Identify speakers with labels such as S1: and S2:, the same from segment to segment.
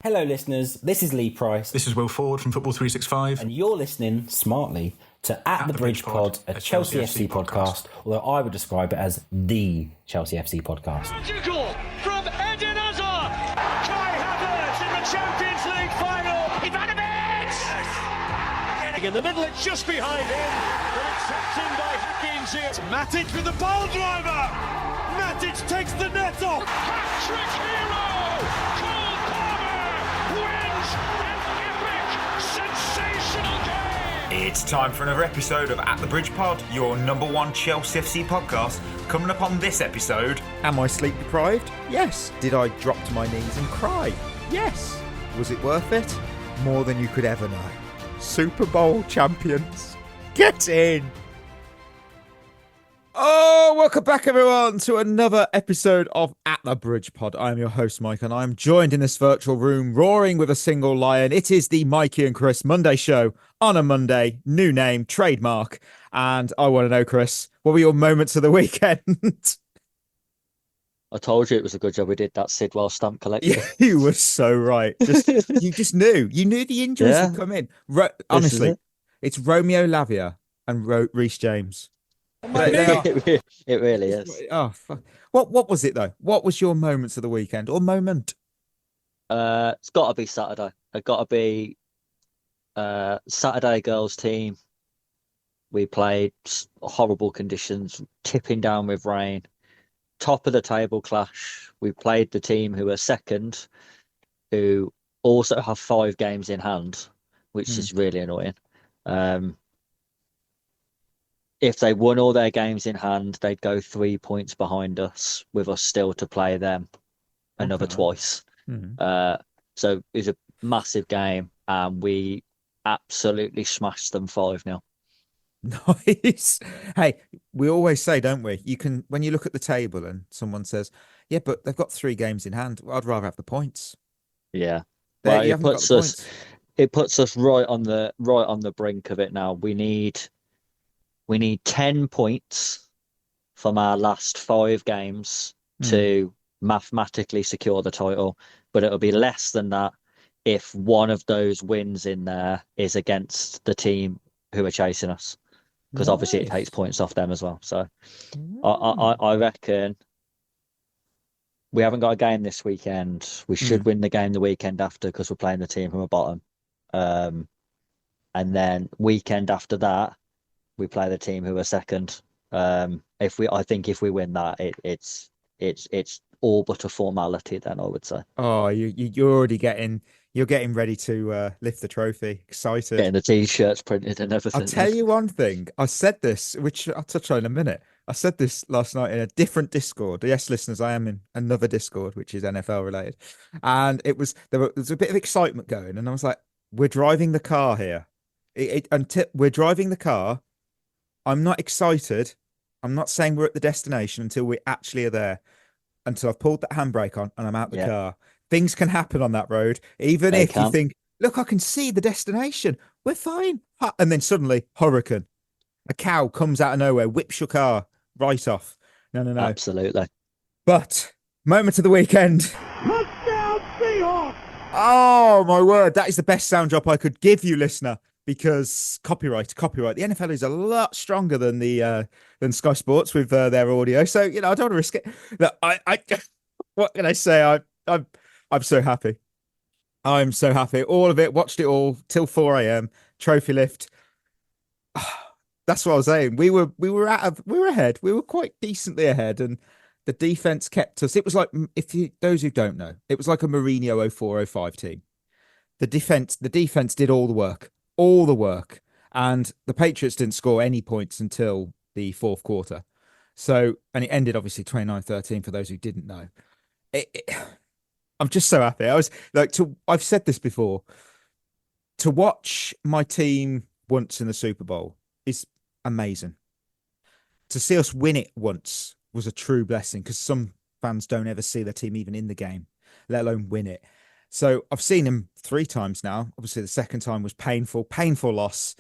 S1: Hello, listeners. This is Lee Price,
S2: This is Will Ford from Football 365.
S1: and you're listening smartly to At the Bridge Pod, a Chelsea FC podcast, although I would describe it as the Chelsea FC podcast.
S3: Magical from Eden Hazard. Kai Havertz in the Champions League final. Ivanovic! In the middle, it's just behind him. But it's tapped in by Hakim Ziyech. Matic with the ball driver. Matic takes the net off. Hat-trick hero. Cole Palmer wins an epic, sensational game.
S4: It's time for another episode of At the Bridge Pod, your number one Chelsea FC podcast. Coming up on this episode,
S5: Am I sleep deprived? Yes. Did I drop to my knees and cry? Yes. Was it worth it? More than you could ever know. Super Bowl champions, get in! Oh, welcome back everyone to another episode of At the Bridge Pod. I am your host Mike and I am joined in this virtual room roaring with a single lion. It is the Mikey and Chris Monday show on a Monday, new name, trademark. And I want to know, Chris, what were your moments of the weekend?
S6: I told you it was a good job we did that Sidwell stamp collection.
S5: Yeah, you were so right. You just knew. You knew the injuries would come in. Honestly, it's Romeo Lavia and Reece James.
S6: It really is.
S5: Oh, fuck. What was it though? What was your moments of the weekend or moment?
S6: It's got to be Saturday. It's got to be Saturday girls team. We played horrible conditions, tipping down with rain. Top of the table clash. We played the team who are second, who also have 5 games in hand, which is really annoying. If they won all their games in hand, they'd go 3 points behind us, with us still to play them another twice. So it was a massive game, and we absolutely smashed them 5-0.
S5: Nice. Hey, we always say, don't we? You can, when you look at the table and someone says, "Yeah, but they've got 3 games in hand." Well, I'd rather have the points.
S6: Yeah,
S5: There,
S6: well,
S5: you haven't got the points.
S6: it puts us right on the brink of it now. We need 10 points from our last 5 games to mathematically secure the title, but it'll be less than that if one of those wins in there is against the team who are chasing us, because obviously it takes points off them as well. So I reckon we haven't got a game this weekend. We should win the game the weekend after, because we're playing the team from the bottom. And then weekend after that, we play the team who are second. I think if we win that, it's all but a formality. Then I would say.
S5: Oh, you're already getting ready to lift the trophy. Excited.
S6: Getting the t-shirts printed and everything.
S5: I'll tell you one thing. I said this, which I'll touch on in a minute. I said this last night in a different Discord. Yes, listeners, I am in another Discord, which is NFL related. And there was a bit of excitement going. And I was like, we're driving the car here. We're driving the car. I'm not excited. I'm not saying we're at the destination until we actually are there. Until I've pulled that handbrake on and I'm out the car. Things can happen on that road. Even if you think, look, I can see the destination. We're fine. And then suddenly, hurricane. A cow comes out of nowhere, whips your car right off. No.
S6: Absolutely.
S5: But, moment of the weekend.
S3: Touchdown Seahawks!
S5: Oh, my word. That is the best sound drop I could give you, listener. Because copyright. The NFL is a lot stronger than Sky Sports with their audio. So, I don't want to risk it. What can I say? I'm so happy. I'm so happy. All of it. Watched it all till 4 a.m. Trophy lift. That's what I was saying. We were ahead. We were quite decently ahead, and the defense kept us. It was like, those who don't know, it was like a Mourinho 04-05 team. The defense did all the work. And the Patriots didn't score any points until the fourth quarter. So, and it ended obviously 29-13 for those who didn't know. I'm just so happy. I was like, I've said this before, to watch my team once in the Super Bowl is amazing. To see us win it once was a true blessing, because some fans don't ever see their team even in the game, let alone win it. So I've seen him 3 times now. Obviously, the second time was painful loss.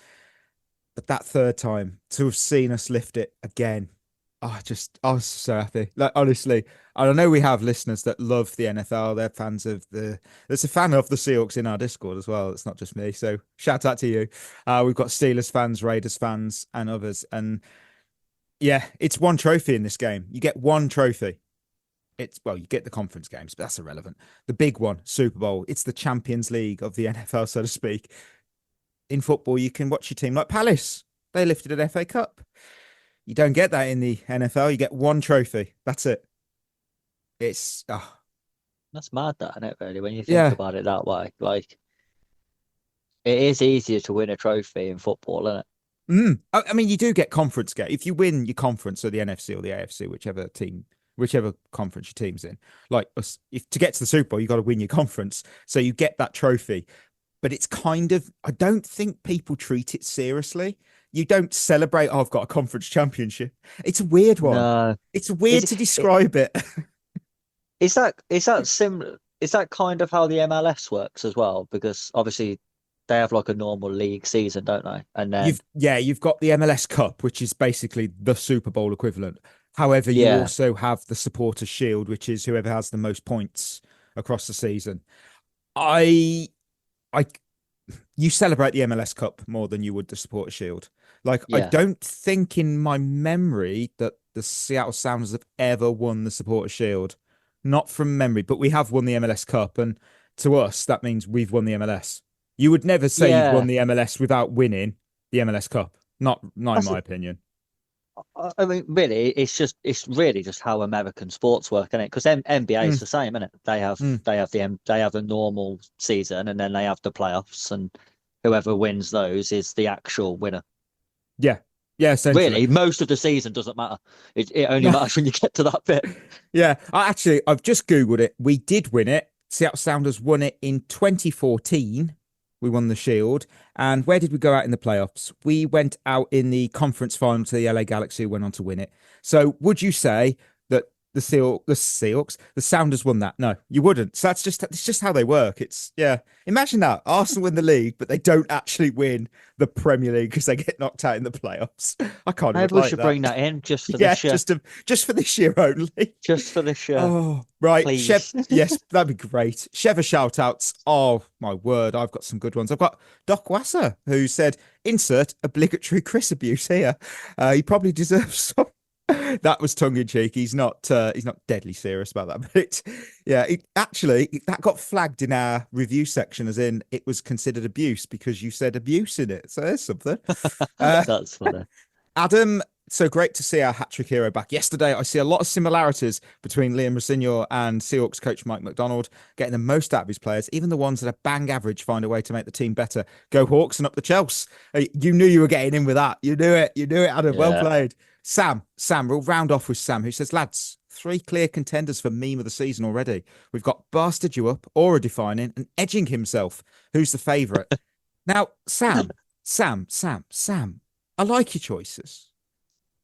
S5: But that third time, to have seen us lift it again, I was so happy. Like, honestly, I know we have listeners that love the NFL. They're fans of there's a fan of the Seahawks in our Discord as well. It's not just me. So shout out to you. We've got Steelers fans, Raiders fans, and others. And yeah, it's one trophy in this game. You get one trophy. You get the conference games, but that's irrelevant. The big one, Super Bowl. It's the Champions League of the NFL, so to speak. In football, you can watch your team like Palace. They lifted an FA Cup. You don't get that in the NFL. You get one trophy. That's it. It's
S6: That's mad, that, isn't it, really, when you think about it that way. Like, it is easier to win a trophy in football, isn't it?
S5: I mean, you do get conference game. If you win your conference or the NFC or the AFC, whichever conference your team's in, like if to get to the Super Bowl, you got to win your conference. So you get that trophy. But it's kind of, I don't think people treat it seriously. You don't celebrate, I've got a conference championship. It's a weird one.
S6: No.
S5: It's weird to describe it.
S6: Is that similar? Is that kind of how the MLS works as well? Because obviously they have like a normal league season, don't they? And then
S5: you've got the MLS Cup, which is basically the Super Bowl equivalent. However, you also have the Supporters Shield, which is whoever has the most points across the season. You celebrate the MLS Cup more than you would the Supporters Shield. Like, I don't think in my memory that the Seattle Sounders have ever won the Supporters Shield. Not from memory, but we have won the MLS Cup. And to us, that means we've won the MLS. You would never say you've won the MLS without winning the MLS Cup. Not in my opinion.
S6: I mean, really, it's really just how American sports work, isn't it? Because NBA is the same, isn't it? They have the normal season, and then they have the playoffs, and whoever wins those is the actual winner.
S5: Yeah, essentially.
S6: Really, most of the season doesn't matter. It only matters when you get to that bit.
S5: Yeah, I've just Googled it. We did win it. Seattle Sounders won it in 2014. We won the Shield. And where did we go out in the playoffs? We went out in the conference final to the LA Galaxy, who went on to win it. So would you say that the Sounders won that? No, you wouldn't. So it's just how they work. Imagine that. Arsenal win the league, but they don't actually win the Premier League because they get knocked out in the playoffs. I can't.
S6: Maybe we should bring that in just for this year.
S5: Just for this year only.
S6: Just for this year.
S5: Oh, right.
S6: Please.
S5: Yes, that'd be great. Shevva shout-outs. Oh, my word. I've got some good ones. I've got Doc Wasser, who said, insert obligatory Chris abuse here. He probably deserves some. That was tongue-in-cheek. He's not deadly serious about that. But that got flagged in our review section, as in it was considered abuse because you said abuse in it. So there's something.
S6: That's funny.
S5: Adam, so great to see our hat-trick hero back. Yesterday, I see a lot of similarities between Liam Rossignol and Seahawks coach Mike McDonald, getting the most out of his players. Even the ones that are bang average find a way to make the team better. Go Hawks and up the Chelsea. You knew you were getting in with that. You knew it, Adam. Yeah. Well played. Sam, we'll round off with Sam, who says, lads, 3 clear contenders for meme of the season already. We've got Bastard You Up, Aura Defining, and Edging Himself. Who's the favourite? Now, Sam, I like your choices.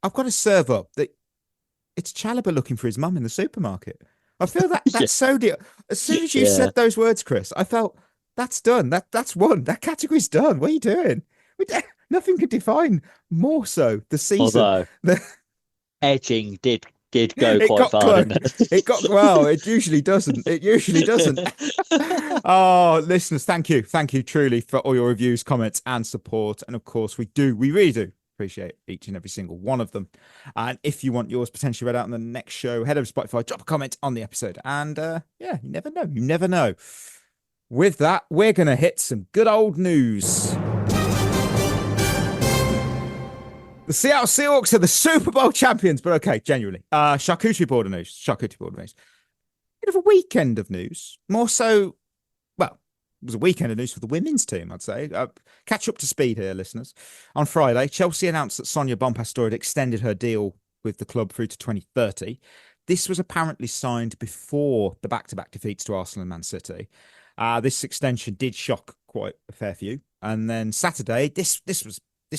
S5: I've got to serve up that it's Chalobah looking for his mum in the supermarket. I feel that's so dear. As soon as you said those words, Chris, I felt that's done. That's one. That category's done. What are you doing? Nothing could define more so the season.
S6: Although edging did go quite far, didn't it?
S5: It usually doesn't. Oh, listeners, thank you truly for all your reviews, comments, and support. And of course, we really do appreciate each and every single one of them. And if you want yours potentially read out on the next show, head over to Spotify, drop a comment on the episode, and you never know. With that, we're gonna hit some good old news. The Seattle Seahawks are the Super Bowl champions, but okay, genuinely. Charcuterie board of news. Bit of a weekend of news. More so, well, it was a weekend of news for the women's team, I'd say. Catch up to speed here, listeners. On Friday, Chelsea announced that Sonia Bompastor had extended her deal with the club through to 2030. This was apparently signed before the back-to-back defeats to Arsenal and Man City. This extension did shock quite a fair few. And then Saturday, this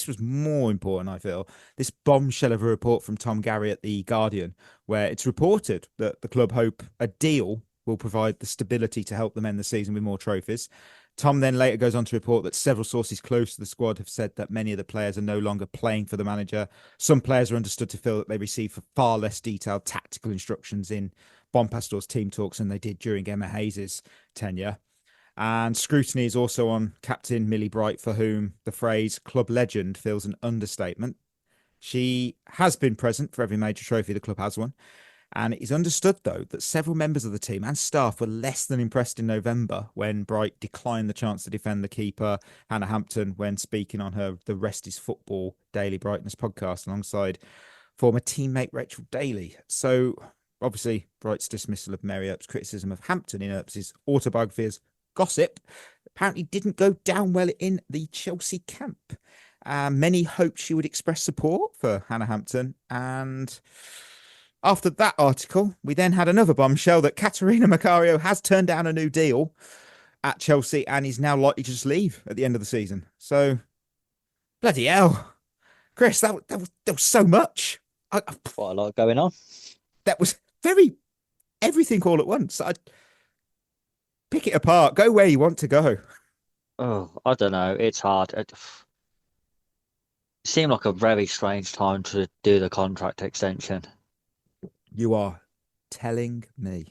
S5: was more important, I feel. This bombshell of a report from Tom Garry at The Guardian, where it's reported that the club hope a deal will provide the stability to help them end the season with more trophies. Tom then later goes on to report that several sources close to the squad have said that many of the players are no longer playing for the manager. Some players are understood to feel that they receive far less detailed tactical instructions in Bompastor's team talks than they did during Emma Hayes' tenure. And scrutiny is also on captain Millie Bright, for whom the phrase club legend feels an understatement. She has been present for every major trophy the club has won. And it is understood, though, that several members of the team and staff were less than impressed in November when Bright declined the chance to defend the keeper, Hannah Hampton, when speaking on her The Rest is Football Daily Brightness podcast alongside former teammate Rachel Daly. So, obviously, Bright's dismissal of Mary Earp's criticism of Hampton in Earp's autobiography as gossip apparently didn't go down well in the Chelsea camp. Many hoped she would express support for Hannah Hampton, and after that article, we then had another bombshell that Caterina Macario has turned down a new deal at Chelsea and is now likely to just leave at the end of the season. So, bloody hell. Chris, that was so much.
S6: Quite a lot going on.
S5: That was everything all at once. I'd pick it apart. Go where you want to go.
S6: Oh, I don't know. It's hard. It seemed like a very strange time to do the contract extension.
S5: You are telling me.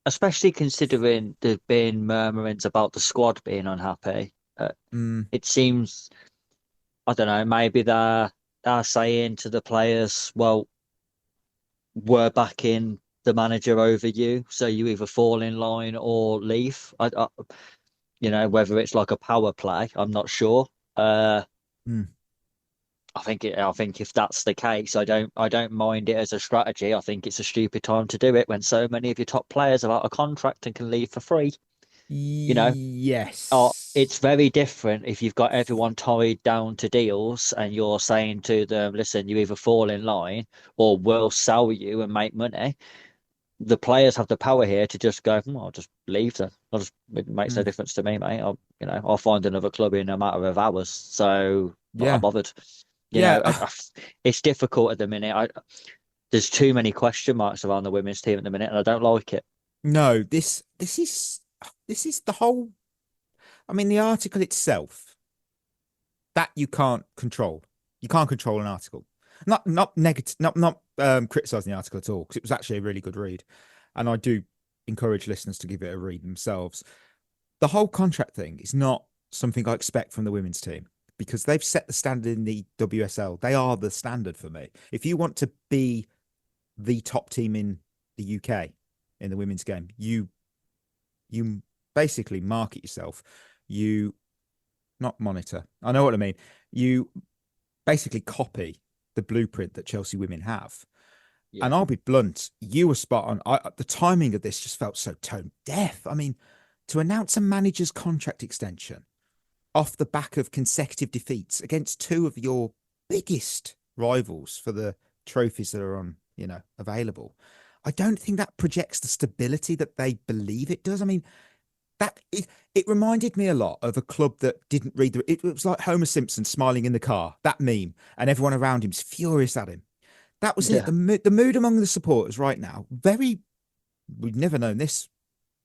S6: Especially considering there's been murmurings about the squad being unhappy. It seems, I don't know, maybe they're saying to the players, well, we're backing the manager over you, so you either fall in line or leave. Whether it's like a power play, I'm not sure. I think if that's the case, I don't mind it as a strategy. I think it's a stupid time to do it when so many of your top players are out of contract and can leave for free.
S5: Yes.
S6: It's very different if you've got everyone tied down to deals and you're saying to them, listen, you either fall in line or we'll sell you and make money. The players have the power here to just go, I'll just leave them. It makes no difference to me, mate. I'll find another club in a matter of hours. So I'm not bothered. It's difficult at the minute. There's too many question marks around the women's team at the minute, and I don't like it.
S5: No, this is the whole. I mean, the article itself that you can't control. You can't control an article. Not negative. Not criticizing the article at all, because it was actually a really good read, and I do encourage listeners to give it a read themselves. The whole contract thing is not something I expect from the women's team, because they've set the standard in the WSL. They are the standard for me. If you want to be the top team in the UK in the women's game, you basically market yourself. You not monitor. I know what I mean. You basically copy the blueprint that Chelsea women have. Yeah. And I'll be blunt, you were spot on. The timing of this just felt so tone deaf. I mean, to announce a manager's contract extension off the back of consecutive defeats against two of your biggest rivals for the trophies that are on, available, I don't think that projects the stability that they believe it does. I mean, it reminded me a lot of a club that didn't read it was like Homer Simpson smiling in the car, that meme, and everyone around him's furious at him. That was it. The mood among the supporters right now, we've never known this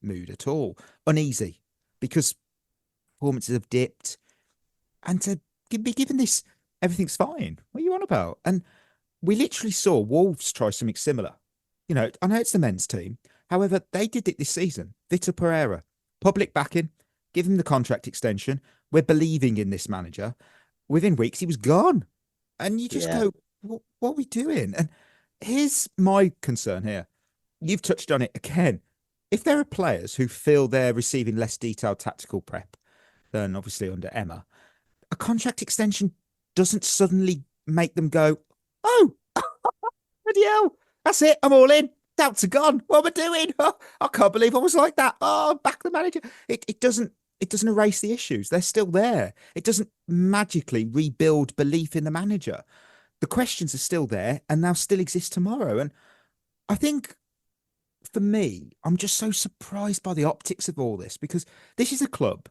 S5: mood at all. Uneasy, because performances have dipped, and to be given this, everything's fine. What are you on about? And we literally saw Wolves try something similar. I know it's the men's team. However, they did it this season. Vitor Pereira, public backing, give him the contract extension. We're believing in this manager. Within weeks, he was gone. And you just go, what are we doing? And here's my concern here. You've touched on it again. If there are players who feel they're receiving less detailed tactical prep than obviously under Emma, a contract extension doesn't suddenly make them go, oh, bloody hell, that's it, I'm all in. Doubts are gone. What am I doing? Oh, I can't believe I was like that. Oh, back the manager. It doesn't erase the issues. They're still there. It doesn't magically rebuild belief in the manager. The questions are still there and now still exist tomorrow. And I think for me, I'm just so surprised by the optics of all this, because this is a club,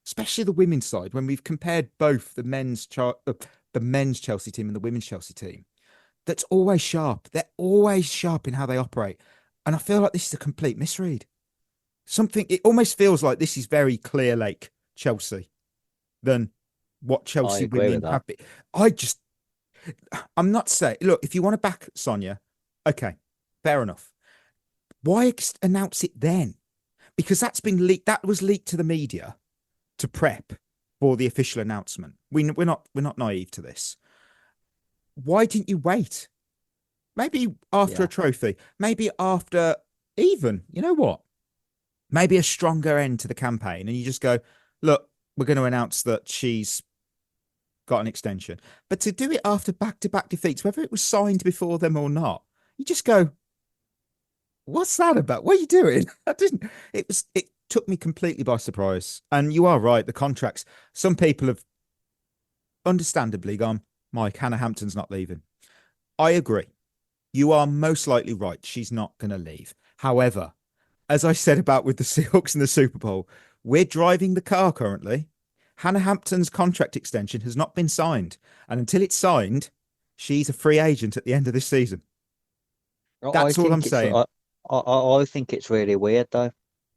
S5: especially the women's side, when we've compared both the men's Chelsea team and the women's Chelsea team, that's always sharp. They're always sharp in how they operate. And I feel like this is a complete misread. something. It almost feels like this is very Clear Lake Chelsea than what Chelsea
S6: agree
S5: women
S6: with that.
S5: have been. I'm not saying, look, if you want to back Sonia, okay, fair enough. Why announce it then? Because that's been leaked. That was leaked to the media to prep for the official announcement. We're not naive to this. Why didn't you wait? Maybe after a trophy. Maybe after even, you know what? Maybe a stronger end to the campaign, and you just go, look, we're going to announce that she's got an extension. But to do it after back-to-back defeats, whether it was signed before them or not, you just go, what's that about? What are you doing? It took me completely by surprise. And you are right, the contracts, some people have understandably gone, Mike, Hannah Hampton's not leaving. I agree. You are most likely right. She's not going to leave. However, as I said about with the Seahawks in the Super Bowl, we're driving the car currently. Hannah Hampton's contract extension has not been signed. And until it's signed, she's a free agent at the end of this season. That's all I'm saying.
S6: I think it's really weird, though,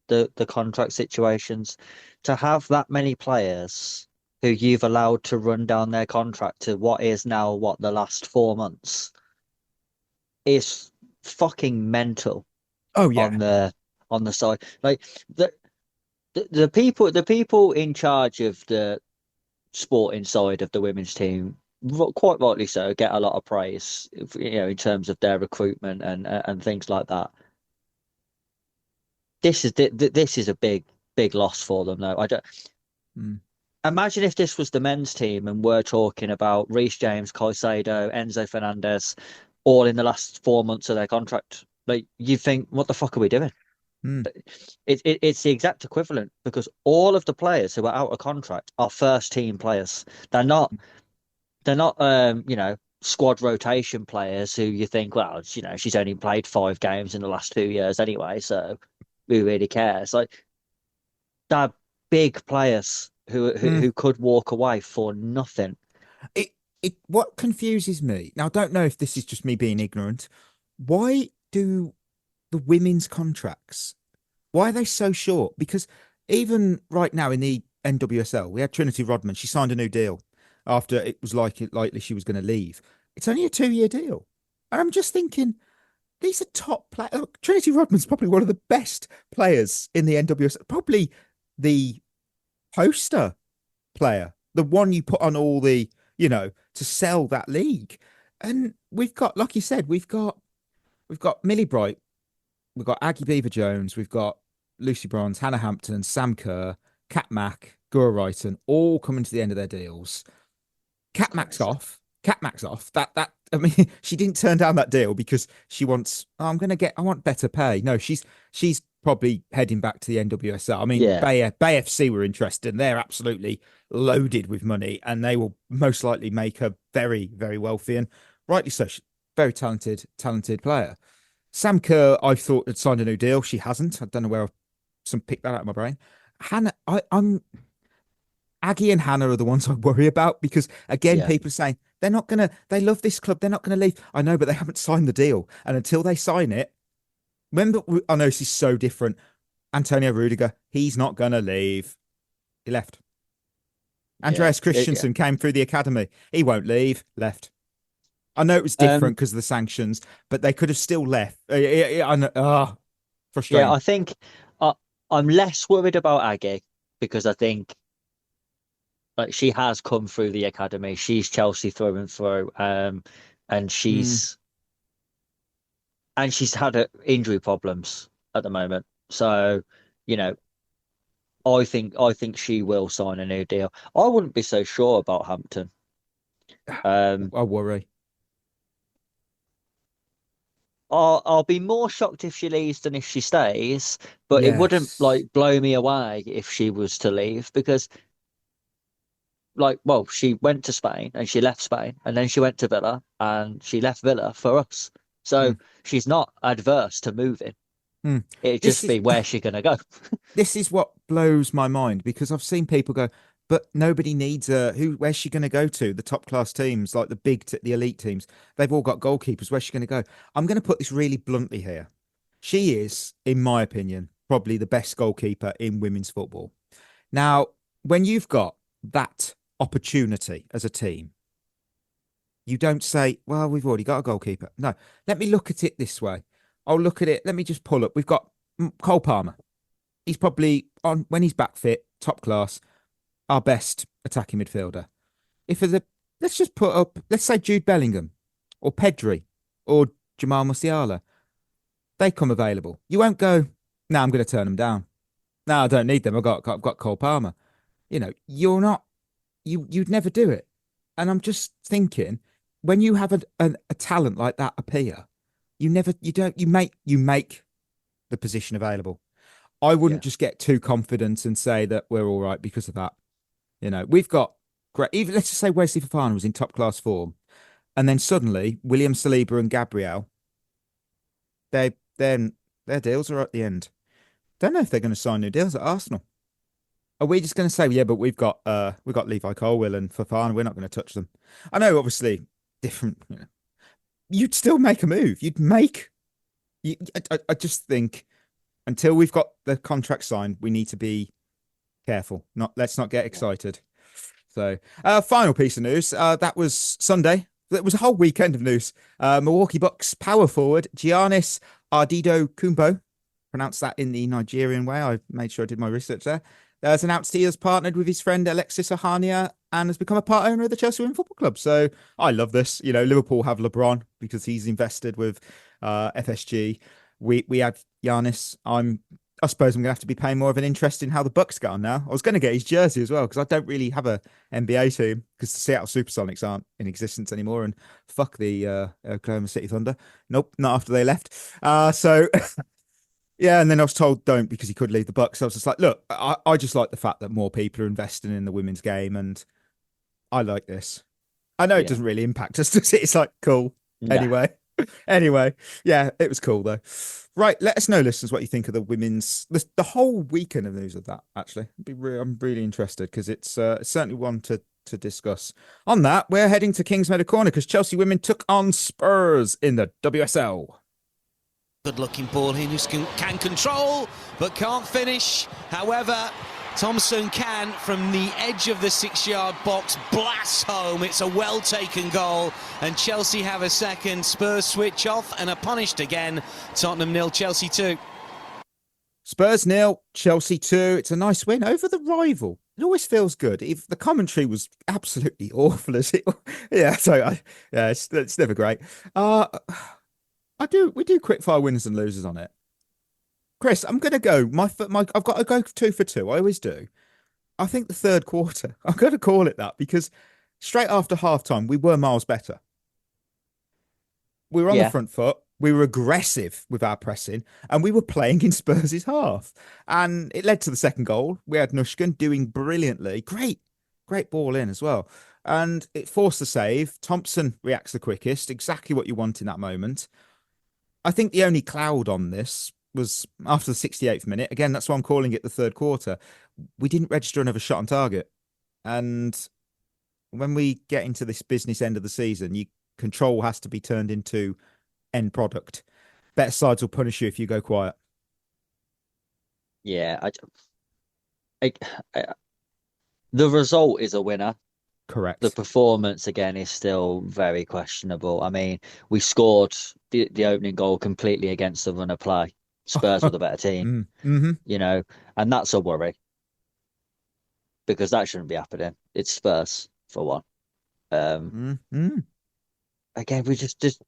S6: the contract situations. To have that many players who you've allowed to run down their contract to what is now, the last 4 months is fucking mental.
S5: Oh, yeah.
S6: On the side. Like, the people in charge of the sporting side of the women's team, quite rightly so, get a lot of praise, in terms of their recruitment and things like that. This is a big loss for them, though. I don't imagine if this was the men's team and we're talking about Reece James, Caicedo, Enzo Fernandez, all in the last 4 months of their contract. Like, you think, what the fuck are we doing? It's the exact equivalent, because all of the players who are out of contract are first team players. They're not squad rotation players who you think, well, she's only played 5 games in the last 2 years anyway, so who really cares? Like, they're big players who could walk away for nothing.
S5: What confuses me now, I don't know if this is just me being ignorant. Why do the women's contracts, why are they so short? Because even right now in the NWSL, we had Trinity Rodman. She signed a new deal after it was likely she was going to leave. It's only a 2-year deal. And I'm just thinking, these are top players. Trinity Rodman's probably one of the best players in the NWSL, probably the poster player, the one you put on all the, to sell that league. And we've got, like you said, we've got Millie Bright, we've got Aggie Beaver-Jones, we've got Lucy Bronze, Hannah Hampton, Sam Kerr, Kat Mack, Gura Wrighton, all coming to the end of their deals. Kat Mack's off. That I mean, she didn't turn down that deal because she wants, I want better pay. No, she's probably heading back to the NWSL. I mean, Bay FC were interested, and they're absolutely loaded with money, and they will most likely make her very, very wealthy, and rightly so. She's a very talented player. Sam Kerr, I thought, had signed a new deal. She hasn't. I don't know where I've picked that out of my brain. Hannah, Aggie and Hannah are the ones I worry about, because again, people are saying they love this club, they're not going to leave. I know, but they haven't signed the deal, and until they sign it, remember, I know this is so different. Antonio Rudiger, he's not going to leave. He left. Andreas Christensen came through the academy. He won't leave. Left. I know it was different because of the sanctions, but they could have still left. Frustrating.
S6: Yeah, I think I'm less worried about Aggie, because I think, like, she has come through the academy. She's Chelsea through and through, and she's had injury problems at the moment. So, I think she will sign a new deal. I wouldn't be so sure about Hampton.
S5: I worry.
S6: I'll be more shocked if she leaves than if she stays, but it wouldn't blow me away if she was to leave, because she went to Spain and she left Spain, and then she went to Villa and she left Villa for us. So she's not adverse to moving. It'd just be, where's she going to go?
S5: This is what blows my mind, because I've seen people go, but nobody needs where's she going to go to? The top class teams, like the elite teams, they've all got goalkeepers. Where's she going to go? I'm going to put this really bluntly here. She is, in my opinion, probably the best goalkeeper in women's football. Now, when you've got that opportunity as a team, you don't say, well, we've already got a goalkeeper. No, let me look at it this way. I'll look at it. Let me just pull up. We've got Cole Palmer. He's probably, on when he's back fit, top class, our best attacking midfielder. Let's just put up, let's say Jude Bellingham or Pedri or Jamal Musiala. They come available. You won't go, no, I'm going to turn them down. No, I don't need them. I've got Cole Palmer. You're not, you'd never do it. And I'm just thinking, when you have a talent like that appear, you make the position available. I wouldn't just get too confident and say that we're all right because of that. We've got great, even let's just say Wesley Fofana was in top class form. And then suddenly William Saliba and Gabriel, their deals are at the end. Don't know if they're going to sign new deals at Arsenal. Are we just going to say, yeah, but we've got Levi Colwill and Fofana, we're not going to touch them? I know, obviously, different. You'd still make a move. I just think until we've got the contract signed, we need to be careful. Let's not get excited. So, final piece of news. That was Sunday. That was a whole weekend of news. Milwaukee Bucks power forward Giannis Kumbo, pronounced that in the Nigerian way. I made sure I did my research there. Has announced he has partnered with his friend Alexis Ohania and has become a part owner of the Chelsea Women's Football Club. So I love this. Liverpool have LeBron because he's invested with FSG. We have Giannis. I suppose I'm going to have to be paying more of an interest in how the Bucks get on now. I was going to get his jersey as well because I don't really have a NBA team because the Seattle Supersonics aren't in existence anymore. And fuck the Oklahoma City Thunder. Nope, not after they left. So... Yeah, and then I was told don't because he could leave the Bucks. So I was just like, look, I just like the fact that more people are investing in the women's game, and I like this. I know it doesn't really impact us, does it? It's like, cool. Nah. Anyway, yeah, it was cool though. Right, let us know, listeners, what you think of the whole weekend of news of that, actually. I'm really interested because it's certainly one to discuss. On that, we're heading to Kingsmeadow Corner because Chelsea women took on Spurs in the WSL.
S7: Good-looking ball here, who can control, but can't finish. However, Thompson can, from the edge of the 6-yard box, blast home. It's a well-taken goal, and Chelsea have a second. Spurs switch off and are punished again. Tottenham 0, Chelsea 2.
S5: Spurs 0, Chelsea 2. It's a nice win over the rival. It always feels good. If the commentary was absolutely awful as it, it's never great. We do quickfire winners and losers on it. Chris, I'm going to go. I've got to go 2 for 2. I always do. I think the third quarter, I'm going to call it that because straight after halftime, we were miles better. We were on the front foot. We were aggressive with our pressing and we were playing in Spurs' half. And it led to the second goal. We had Nushkin doing brilliantly. Great ball in as well. And it forced the save. Thompson reacts the quickest. Exactly what you want in that moment. I think the only cloud on this was after the 68th minute. Again, that's why I'm calling it the third quarter. We didn't register another shot on target. And when we get into this business end of the season, control has to be turned into end product. Better sides will punish you if you go quiet.
S6: Yeah. The result is a winner.
S5: Correct.
S6: The performance, again, is still very questionable. I mean, we scored the opening goal completely against the run of play. Spurs were the better team, and that's a worry because that shouldn't be happening. It's Spurs, for one. Again, we just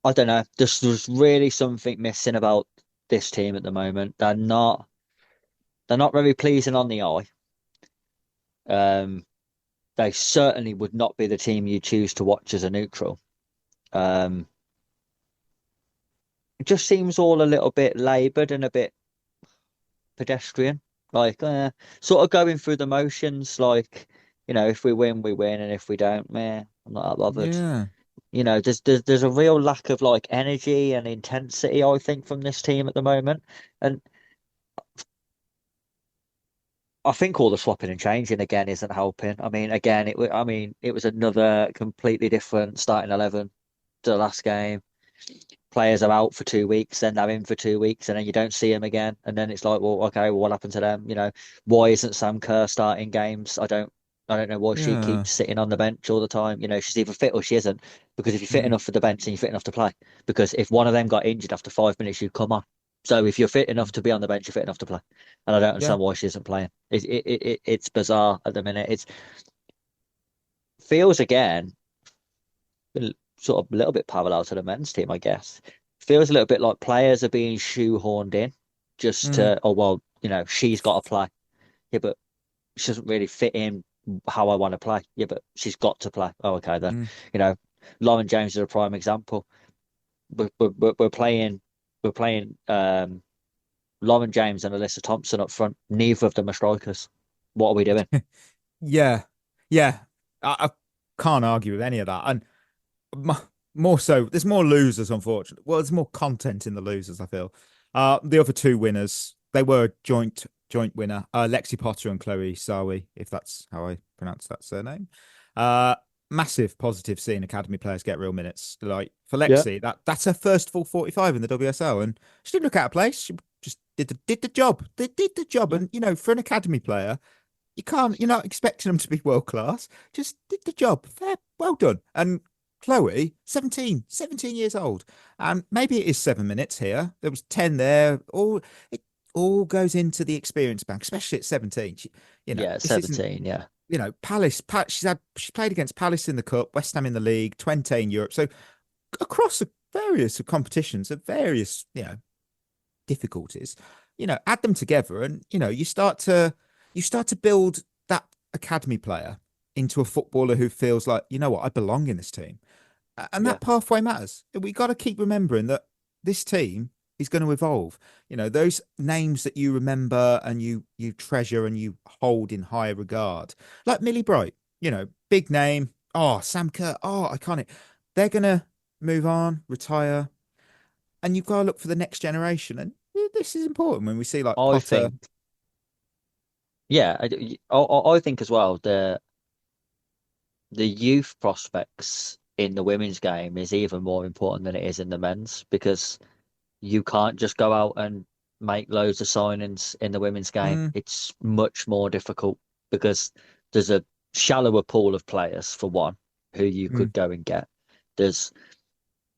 S6: I don't know. There's really something missing about this team at the moment. They're not very pleasing on the eye. They certainly would not be the team you choose to watch as a neutral. It just seems all a little bit laboured and a bit pedestrian. Like, sort of going through the motions. Like, if we win, we win, and if we don't, I'm not that bothered.
S5: Yeah.
S6: There's a real lack of like energy and intensity, I think, from this team at the moment, and I think all the swapping and changing again isn't helping. I mean, again, it was another completely different starting 11 to the last game. players are out for 2 weeks, then they're in for 2 weeks, and then you don't see them again. And then it's like, well, okay, well, what happened to them? Why isn't Sam Kerr starting games? I don't know why she
S5: Yeah.
S6: keeps sitting on the bench all the time. She's either fit or she isn't. Because if you're fit
S5: Mm.
S6: enough for the bench, then you're fit enough to play. Because if one of them got injured after 5 minutes, you'd come on. So if you're fit enough to be on the bench, you're fit enough to play. And I don't understand why she isn't playing. It's bizarre at the minute. It feels again sort of a little bit parallel to the men's team, I guess. Feels a little bit like players are being shoehorned in just to, oh, well, she's got to play. Yeah, but she doesn't really fit in how I want to play. Yeah, but she's got to play. Oh, okay, then. Lauren James is a prime example. We're playing Lauren James and Alyssa Thompson up front. Neither of them are strikers. What are we doing?
S5: Yeah. I can't argue with any of that. And more so, there's more losers, unfortunately. Well, there's more content in the losers, I feel. The other two winners, they were joint winner, Lexi Potter and Chloe Sawi, if that's how I pronounce that surname. Massive positive seeing academy players get real minutes. Like for Lexi, that's her first full 45 in the WSL, and she didn't look out of place. She just did the job. They did the job, and for an academy player, you're not expecting them to be world class. Just did the job. Fair, well done. And Chloe, 17 years old, and maybe it is 7 minutes here. There was 10 there. It all goes into the experience bank, especially at 17.
S6: 17, yeah.
S5: Palace. She's played against Palace in the Cup, West Ham in the league, Twente in Europe. So across various competitions of various difficulties, add them together, and you start to build that academy player into a footballer who feels like, what, I belong in this team, and that pathway matters. We got to keep remembering that this team is going to evolve. Those names that you remember and you treasure and you hold in high regard, like Millie Bright, big name. Oh, Sam Kerr. Oh, iconic. They're going to move on, retire, and you've got to look for the next generation. And this is important when we see like Potter.
S6: I think as well, the youth prospects in the women's game is even more important than it is in the men's, because you can't just go out and make loads of signings in the women's game. It's much more difficult because there's a shallower pool of players, for one, who you could go and get. It's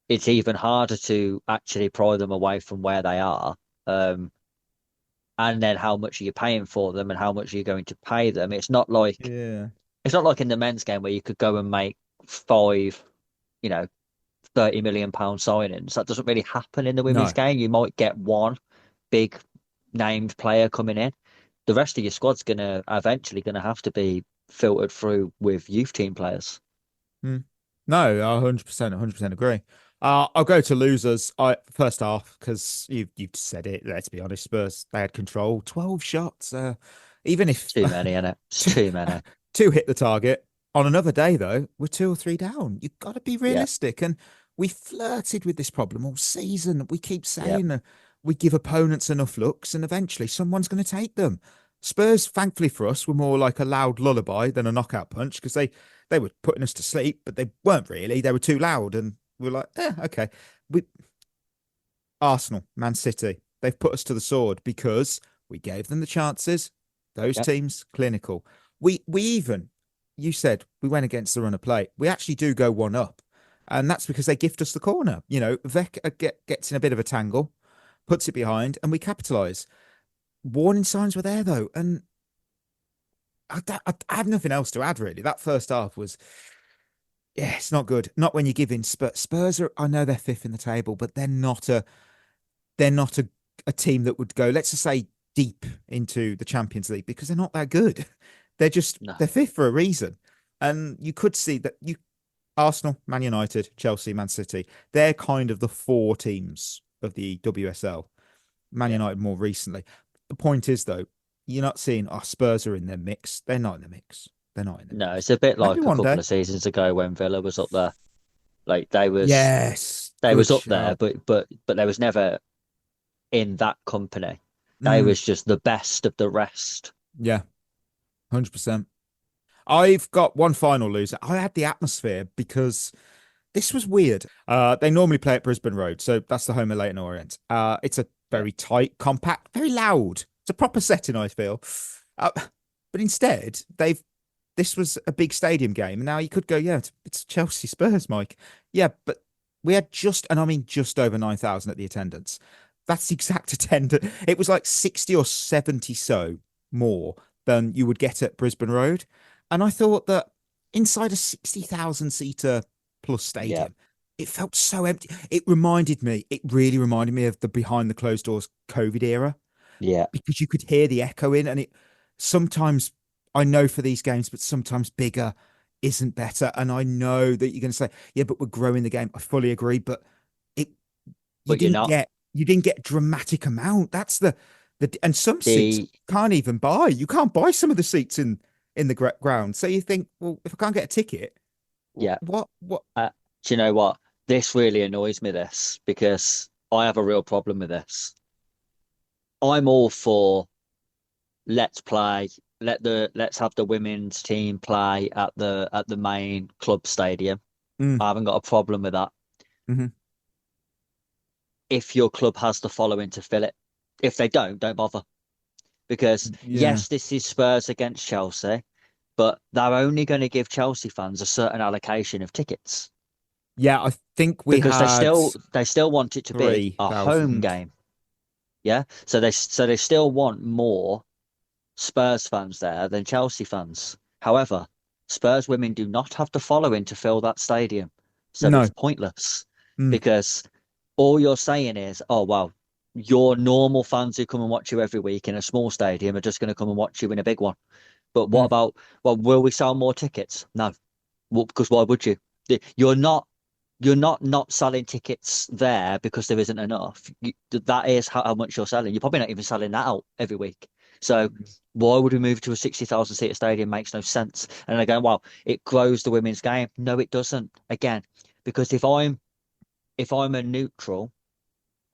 S6: even harder to actually pry them away from where they are. And then how much are you paying for them and how much are you going to pay them? It's not like in the men's game where you could go and make 5, 30 million pound signings. That doesn't really happen in the women's game. You might get one big named player coming in. The rest of your squad's eventually gonna have to be filtered through with youth team players.
S5: No, 100% agree. I'll go to losers. First half, because you've said it. Let's be honest, Spurs, they had control. 12 shots. Even if
S6: too many, innit? It's too many.
S5: 2 hit the target. On another day, though, we're 2 or 3 down. You've got to be realistic. And we flirted with this problem all season. We keep saying we give opponents enough looks, and eventually someone's going to take them. Spurs, thankfully for us, were more like a loud lullaby than a knockout punch, because they were putting us to sleep, but they weren't really. They were too loud, and we were like, okay. Arsenal, Man City, they've put us to the sword because we gave them the chances. Those teams, clinical. We even, you said we went against the run of play. We actually do go one up, and that's because they gift us the corner. Vec gets in a bit of a tangle, puts it behind, and we capitalise. Warning signs were there, though, and I had nothing else to add, really. That first half was, it's not good. Not when you're giving Spurs are, I know they're 5th in the table, but they're not a team that would go, let's just say, deep into the Champions League, because they're not that good. They're just they're 5th for a reason. And you could see that Arsenal, Man United, Chelsea, Man City, they're kind of the 4 teams of the WSL. Man United more recently. The point is, though, you're not seeing Spurs are in their mix. They're not in the mix. They're not in it.
S6: No, it's a bit like a couple of seasons ago when Villa was up there. Like they was up there, but they was never in that company. They was just the best of the rest.
S5: Yeah, 100%. I've got one final loser. I had the atmosphere, because this was weird. They normally play at Brisbane Road, so that's the home of Leyton Orient. It's a very tight, compact, very loud. It's a proper setting, I feel. But instead, this was a big stadium game. Now you could go, yeah, it's Chelsea Spurs, Mike. Yeah, but we had just over 9,000 at the attendance. That's the exact attendance. It was like 60 or 70 so more than you would get at Brisbane Road. And I thought that inside a 60,000 seater plus stadium, it felt so empty. It really reminded me of the behind the closed doors COVID era.
S6: Yeah.
S5: Because you could hear the echo in, and it sometimes, I know for these games, but sometimes bigger isn't better. And I know that you're going to say, yeah, but we're growing the game. I fully agree, but you didn't get dramatic amount. That's and some seats can't even buy. You can't buy some of the seats in the ground. So you think, well, if I can't get a ticket, what?
S6: Do you know what? This really annoys me, because I have a real problem with this. I'm all for let's play. Let's have the women's team play at the main club stadium. I haven't got a problem with that.
S5: Mm-hmm.
S6: If your club has the following to fill it. If they don't bother. Because yes, this is Spurs against Chelsea, but they're only going to give Chelsea fans a certain allocation of tickets.
S5: Yeah, I think
S6: because they still want it to be a home game. Yeah, so they still want more Spurs fans there than Chelsea fans. However, Spurs women do not have the following to fill that stadium, so it's pointless because all you're saying is, oh well, your normal fans who come and watch you every week in a small stadium are just going to come and watch you in a big one. But what about, well, will we sell more tickets? No, because why would you? You're not selling tickets there because there isn't enough. That is how much you're selling. You're probably not even selling that out every week. So why would we move to a 60,000 seater stadium? Makes no sense. And they're going, well, it grows the women's game. No, it doesn't. Again, because if I'm a neutral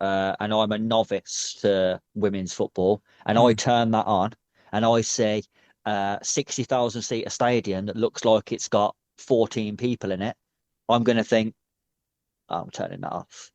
S6: and I'm a novice to women's football and I turn that on and I see 60,000 seater stadium that looks like it's got 14 people in it, I'm going to think, I'm turning that off.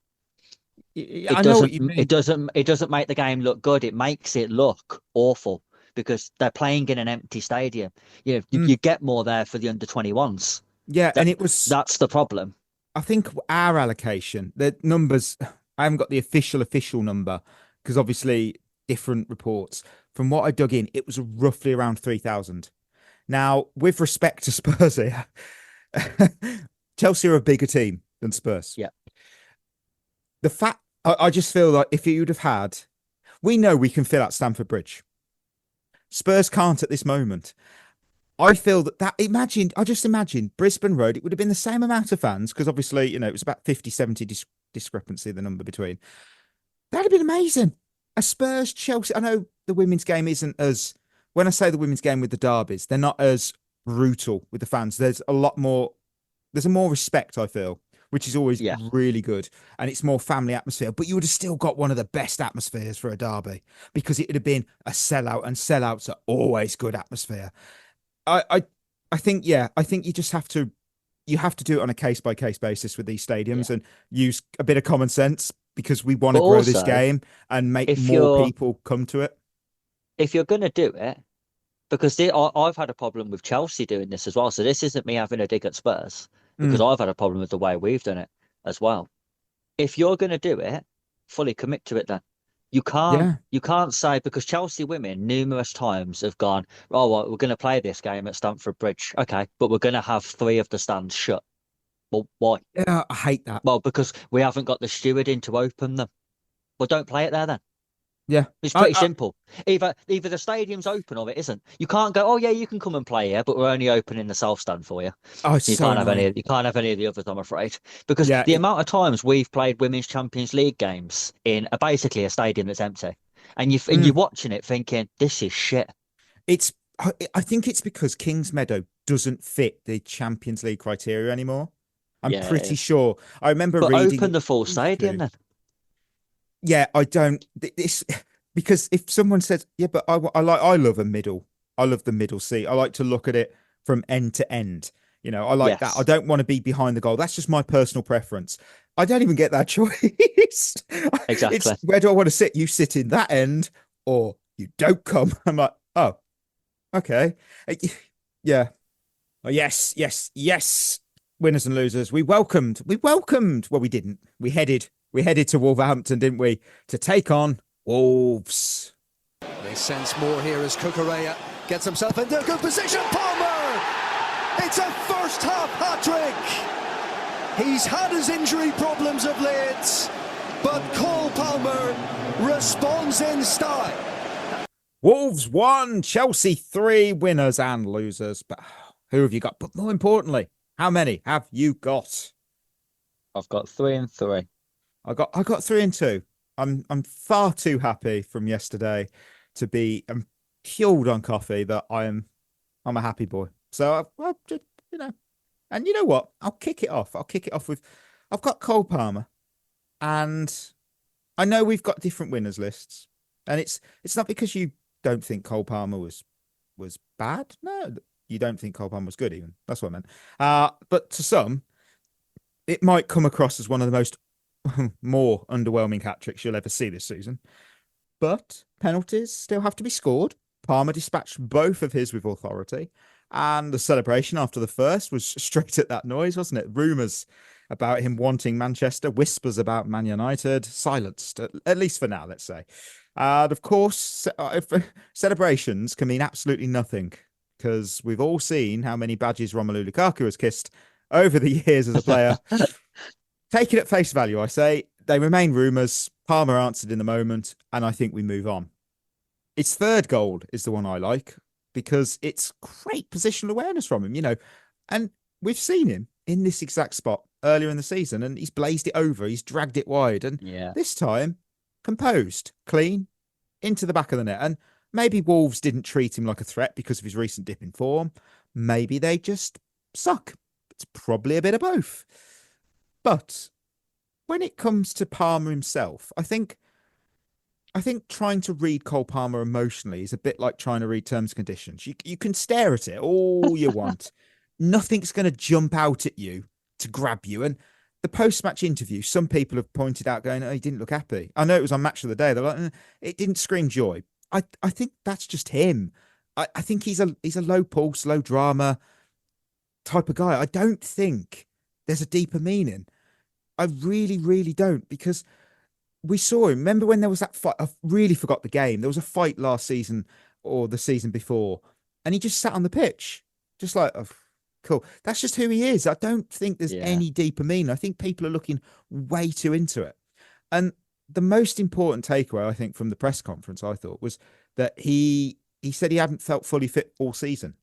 S6: It doesn't make the game look good. It makes it look awful because they're playing in an empty stadium. You get more there for the under 21s.
S5: Yeah, and
S6: that's the problem.
S5: I think our allocation, the numbers, I haven't got the official number because obviously different reports. From what I dug in, it was roughly around 3,000. Now, with respect to Spurs here, Chelsea are a bigger team than Spurs.
S6: Yeah.
S5: The fact, I just feel like if you'd have had, we know we can fill out Stamford Bridge. Spurs can't at this moment. I feel I just imagine Brisbane Road, it would have been the same amount of fans, because obviously, it was about 50, 70 discrepancy, the number between. That'd have been amazing. A Spurs Chelsea, I know the women's game isn't as, when I say the women's game with the derbies, they're not as brutal with the fans. There's a more respect, I feel, which is always really good. And it's more family atmosphere, but you would have still got one of the best atmospheres for a derby because it would have been a sellout, and sellouts are always good atmosphere. I think you just have to do it on a case by case basis with these stadiums and use a bit of common sense because we want to grow this game and make more people come to it.
S6: If you're going to do it, because I've had a problem with Chelsea doing this as well. So this isn't me having a dig at Spurs because I've had a problem with the way we've done it as well. If you're going to do it, fully commit to it then. You can't say, because Chelsea women numerous times have gone, oh, well, we're going to play this game at Stamford Bridge. Okay, but we're going to have 3 of the stands shut. Well, why?
S5: Yeah, I hate that.
S6: Well, because we haven't got the steward in to open them. Well, don't play it there then.
S5: Yeah.
S6: It's pretty simple. Either the stadium's open or it isn't. You can't go, oh yeah, you can come and play here, but we're only opening the south stand for you.
S5: Oh, you can't have
S6: any of the others, I'm afraid. Because the amount of times we've played Women's Champions League games in basically a stadium that's empty. And you're watching it thinking, this is shit.
S5: I think it's because Kingsmeadow doesn't fit the Champions League criteria anymore. I'm pretty sure. I remember reading.
S6: Open the full stadium then.
S5: Yeah, I don't. This because if someone says, "Yeah, but I love a middle. I love the middle seat. I like to look at it from end to end." You know, I like that.
S6: Yes.
S5: I don't want to be behind the goal. That's just my personal preference. I don't even get that choice.
S6: Exactly.
S5: It's where do I want to sit? You sit in that end or you don't come. I'm like, oh, okay. Yeah. Oh, yes, yes, yes. Winners and losers. We welcomed. Well, we didn't. We headed to Wolverhampton, didn't we? To take on Wolves.
S8: They sense more here as Cucurella gets himself into a good position. Palmer! It's a first half hat-trick. He's had his injury problems of late, but Cole Palmer responds in style.
S5: Wolves 1, Chelsea 3, winners and losers. But who have you got? But more importantly, how many have you got?
S6: I've got 3 and 3.
S5: I got 3 and 2. I'm far too happy from yesterday to be killed on coffee that I'm a happy boy. So I've just, and you know what? I'll kick it off. With I've got Cole Palmer, and I know we've got different winners lists, and it's not because you don't think Cole Palmer was bad. No, you don't think Cole Palmer was good even. That's what I meant. But to some, it might come across as one of the most more underwhelming hat tricks you'll ever see this season. But penalties still have to be scored. Palmer dispatched both of his with authority. And the celebration after the first was straight at that noise, wasn't it? Rumours about him wanting Manchester, whispers about Man United, silenced, at least for now, let's say. And of course, celebrations can mean absolutely nothing, because we've all seen how many badges Romelu Lukaku has kissed over the years as a player. Take it at face value, I say. They remain rumours. Palmer answered in the moment, and I think we move on. Its third goal is the one I like, because it's great positional awareness from him, and we've seen him in this exact spot earlier in the season, and he's blazed it over, he's dragged it wide, and this time, composed, clean, into the back of the net. And maybe Wolves didn't treat him like a threat because of his recent dip in form. Maybe they just suck. It's probably a bit of both. But when it comes to Palmer himself, I think trying to read Cole Palmer emotionally is a bit like trying to read terms and conditions. You can stare at it all you want. Nothing's going to jump out at you to grab you. And the post-match interview, some people have pointed out going, oh, he didn't look happy. I know it was on Match of the Day. They're like, it didn't scream joy. I think that's just him. I think he's a low pulse, low drama type of guy. I don't think there's a deeper meaning. I really, really don't, because we saw him. Remember when there was that fight? I really forgot the game. There was a fight last season or the season before, and he just sat on the pitch, just like, oh, cool. That's just who he is. I don't think there's any deeper meaning. I think people are looking way too into it. And the most important takeaway, I think, from the press conference, I thought, was that he said he hadn't felt fully fit all season.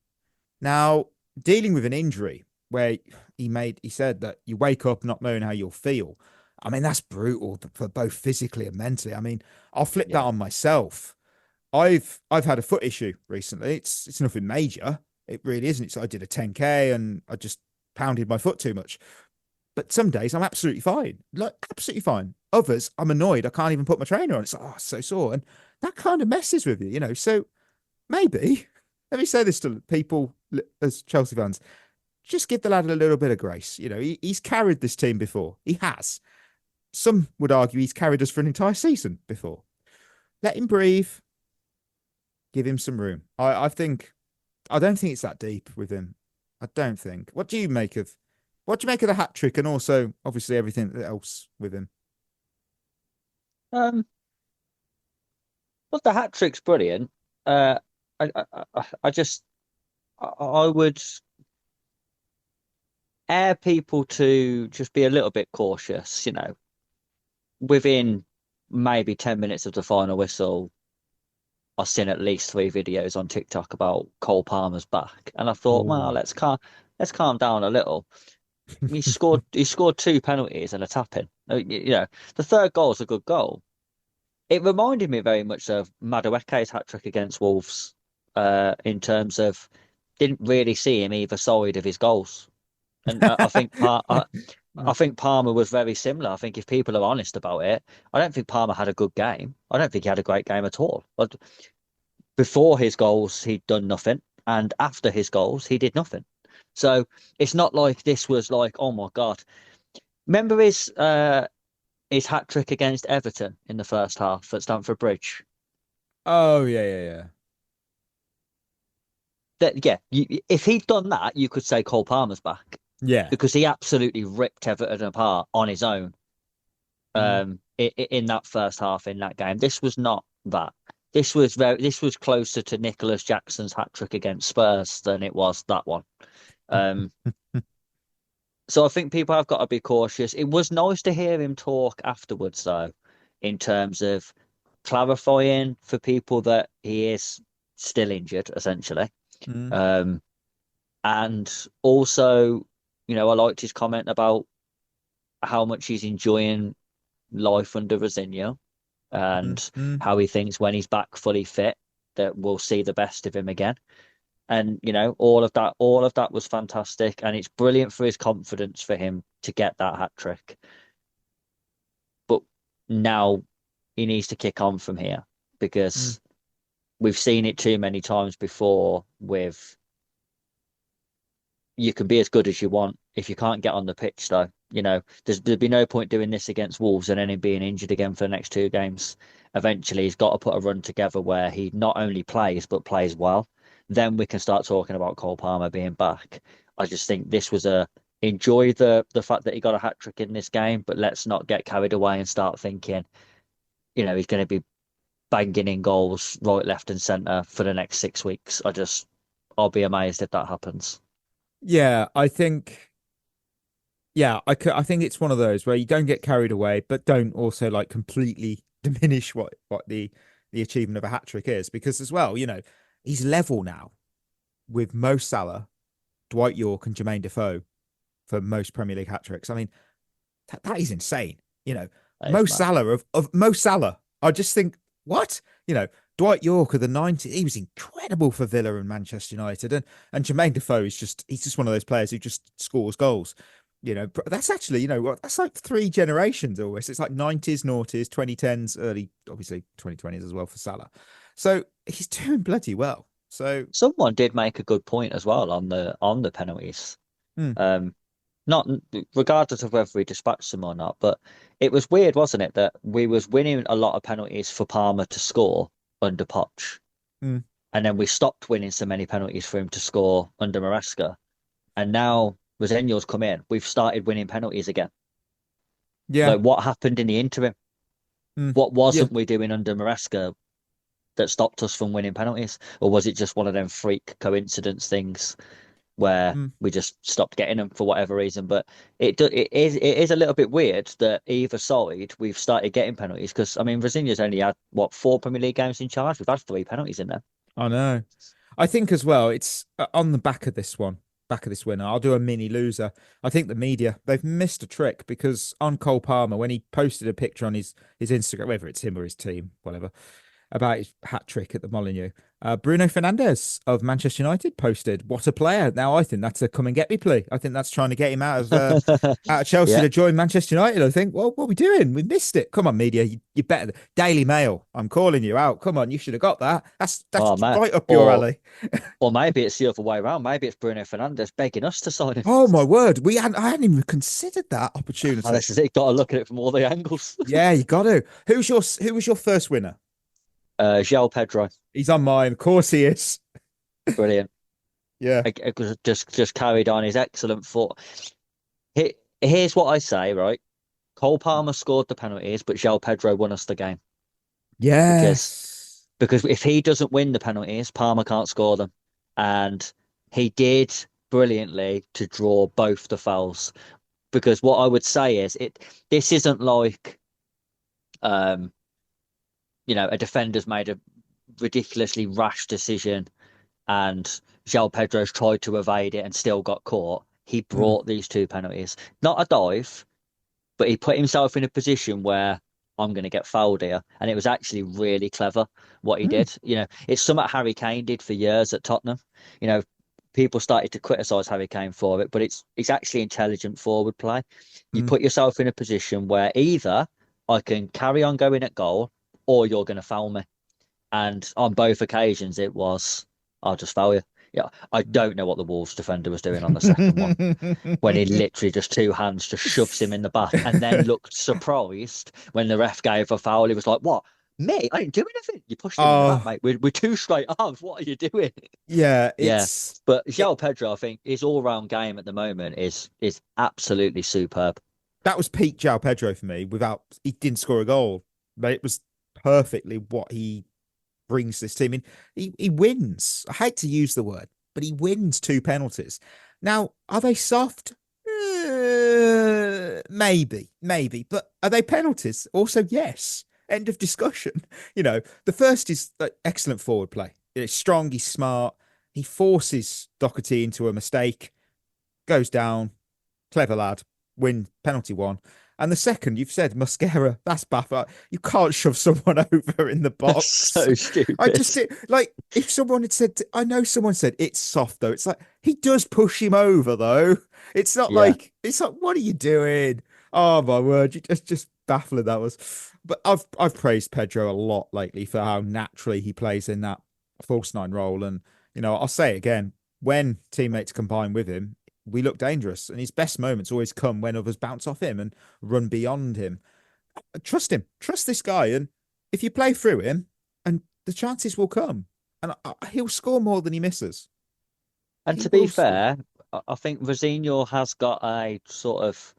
S5: Now, dealing with an injury where he said that you wake up not knowing how you'll feel. I mean, that's brutal for both physically and mentally. I mean, I'll flip that on myself. I've had a foot issue recently. It's nothing major. It really isn't. So I did a 10K and I just pounded my foot too much. But some days I'm absolutely fine. Like, absolutely fine. Others, I'm annoyed. I can't even put my trainer on. It's like, oh, it's so sore. And that kind of messes with you, So maybe, let me say this to people as Chelsea fans, just give the lad a little bit of grace. He's carried this team before. He has. Some would argue he's carried us for an entire season before. Let him breathe. Give him some room. I don't think it's that deep with him. I don't think. What do you make of the hat trick and also obviously everything else with him?
S6: Well, the hat trick's brilliant. I would air people to just be a little bit cautious, Within maybe 10 minutes of the final whistle, I've seen at least 3 videos on TikTok about Cole Palmer's back, and I thought, well, let's calm down a little. He scored 2 penalties and a tap-in. The third goal is a good goal. It reminded me very much of Madueke's hat-trick against Wolves, in terms of didn't really see him either side of his goals. And I think Palmer was very similar. I think if people are honest about it, I don't think Palmer had a good game. I don't think he had a great game at all. But before his goals, he'd done nothing. And after his goals, he did nothing. So it's not like this was like, oh my God. Remember his hat trick against Everton in the first half at Stamford Bridge?
S5: Oh yeah.
S6: If he'd done that, you could say Cole Palmer's back
S5: Yeah.
S6: because he absolutely ripped Everton apart on his own. In that first half in that game, this was not that. This was closer to Nicholas Jackson's hat trick against Spurs than it was that one. So I think people have got to be cautious. It was nice to hear him talk afterwards, though, in terms of clarifying for people that he is still injured, essentially. And also, I liked his comment about how much he's enjoying life under Rosinho and how he thinks when he's back fully fit that we'll see the best of him again. And all of that was fantastic, and it's brilliant for his confidence for him to get that hat trick. But now he needs to kick on from here because we've seen it too many times before with you can be as good as you want if you can't get on the pitch, though. There'd be no point doing this against Wolves and then him being injured again for the next 2 games. Eventually, he's got to put a run together where he not only plays but plays well. Then we can start talking about Cole Palmer being back. I just think this was enjoy the fact that he got a hat trick in this game, but let's not get carried away and start thinking, he's going to be banging in goals right, left, and centre for the next 6 weeks. I'll be amazed if that happens.
S5: Yeah, I think. Yeah, I think it's one of those where you don't get carried away, but don't also like completely diminish what the achievement of a hat trick is, because as well, he's level now with Mo Salah, Dwight York, and Jermaine Defoe for most Premier League hat tricks. I mean, that is insane. Mo Salah of Mo Salah. I just think, what? Dwight York of the 90s, he was incredible for Villa and Manchester United, and Jermaine Defoe he's just one of those players who just scores goals. That's actually, that's like 3 generations almost. It's like 90s, noughties, 2010s, early, obviously 2020s as well for Salah. So he's doing bloody well. So
S6: someone did make a good point as well on the penalties. Not regardless of whether we dispatched them or not, but it was weird, wasn't it, that we was winning a lot of penalties for Palmer to score under Poch, and then we stopped winning so many penalties for him to score under Maresca, and now Rosinho's come in, we've started winning penalties again.
S5: Yeah.
S6: Like, what happened in the interim? What wasn't we doing under Maresca that stopped us from winning penalties? Or was it just one of them freak coincidence things where we just stopped getting them for whatever reason? But it is a little bit weird that either side we've started getting penalties, because, I mean, Rosinho's only had, 4 Premier League games in charge? We've had 3 penalties in there.
S5: I know. I think as well, it's on the back of this winner, I'll do a mini loser. I think the media, they've missed a trick, because on Cole Palmer, when he posted a picture on his Instagram, whether it's him or his team, whatever, about his hat trick at the Molineux, Bruno Fernandes of Manchester United posted, "What a player." Now I think that's a come and get me plea. I think that's trying to get him out of Chelsea to join Manchester United. I think, well, what are we doing? We missed it. Come on, media, you better. Daily Mail, I'm calling you out. Come on, you should have got that. That's right up your alley.
S6: Or maybe it's the other way around. Maybe it's Bruno Fernandes begging us to sign him.
S5: Oh my word, I hadn't even considered that opportunity.
S6: This is it. Got to look at it from all the angles.
S5: Yeah, you got to. Who was your first winner?
S6: João Pedro.
S5: He's on mine. Of course he is.
S6: Brilliant.
S5: Yeah.
S6: Just carried on his excellent foot. Here's what I say, right? Cole Palmer scored the penalties, but João Pedro won us the game.
S5: Yes.
S6: Because if he doesn't win the penalties, Palmer can't score them. And he did brilliantly to draw both the fouls. Because what I would say is this isn't like a defender's made a ridiculously rash decision and João Pedro's tried to evade it and still got caught. He brought these 2 penalties. Not a dive, but he put himself in a position where I'm going to get fouled here. And it was actually really clever what he did. It's something Harry Kane did for years at Tottenham. People started to criticise Harry Kane for it, but it's actually intelligent forward play. You put yourself in a position where either I can carry on going at goal or you're going to foul me. And on both occasions, it was, I'll just foul you. Yeah, I don't know what the Wolves defender was doing on the second one when he literally just two hands just shoves him in the back and then looked surprised when the ref gave a foul. He was like, "What? Me? I didn't do anything. You pushed him in the back,
S5: Oh,
S6: mate. We're two straight arms. What are you doing?"
S5: yeah,
S6: Yeah, but João Pedro, I think his all-round game at the moment is absolutely superb.
S5: that was peak João Pedro for me. He didn't score a goal, but it was perfectly what he brings this team in. He wins. I hate to use the word, but he wins 2 penalties. Now, are they soft? Maybe. But are they penalties? Also, yes. End of discussion. The first is excellent forward play. It's strong. He's smart. He forces Doherty into a mistake, goes down. Clever lad. Win penalty one. And the second, you've said Mosquera, that's baffling. You can't shove someone over in the box.
S6: So stupid.
S5: I just like if someone had said, I know someone said it's soft though. It's like he does push him over though. It's not like what are you doing? Oh my word, you just baffling that was. But I've praised Pedro a lot lately for how naturally he plays in that false nine role. And I'll say it again, when teammates combine with him, we look dangerous, and his best moments always come when others bounce off him and run beyond him. Trust him. Trust this guy. And if you play through him, and the chances will come, and he'll score more than he misses.
S6: And to be fair, I think Rosinho has got a sort of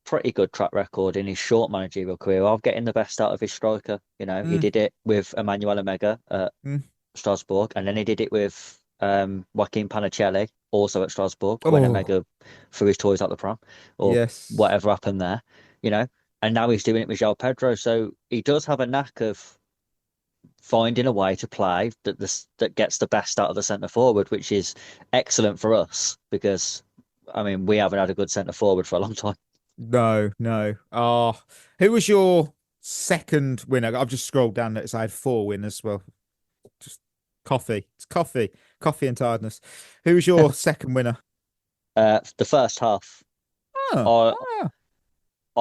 S6: pretty good track record in his short managerial career of getting the best out of his striker. He did it with Emmanuel Omega at Strasbourg, and then he did it with Joaquin Panicelli, also at Strasbourg, when Omega threw his toys out the pram, or whatever happened there, and now he's doing it with João Pedro. So he does have a knack of finding a way to play that gets the best out of the centre forward, which is excellent for us because, I mean, we haven't had a good centre forward for a long time.
S5: No. Who was your second winner? I've just scrolled down it. I had 4 winners. Well, just coffee. It's coffee and tiredness. Who was your second winner?
S6: The first half. I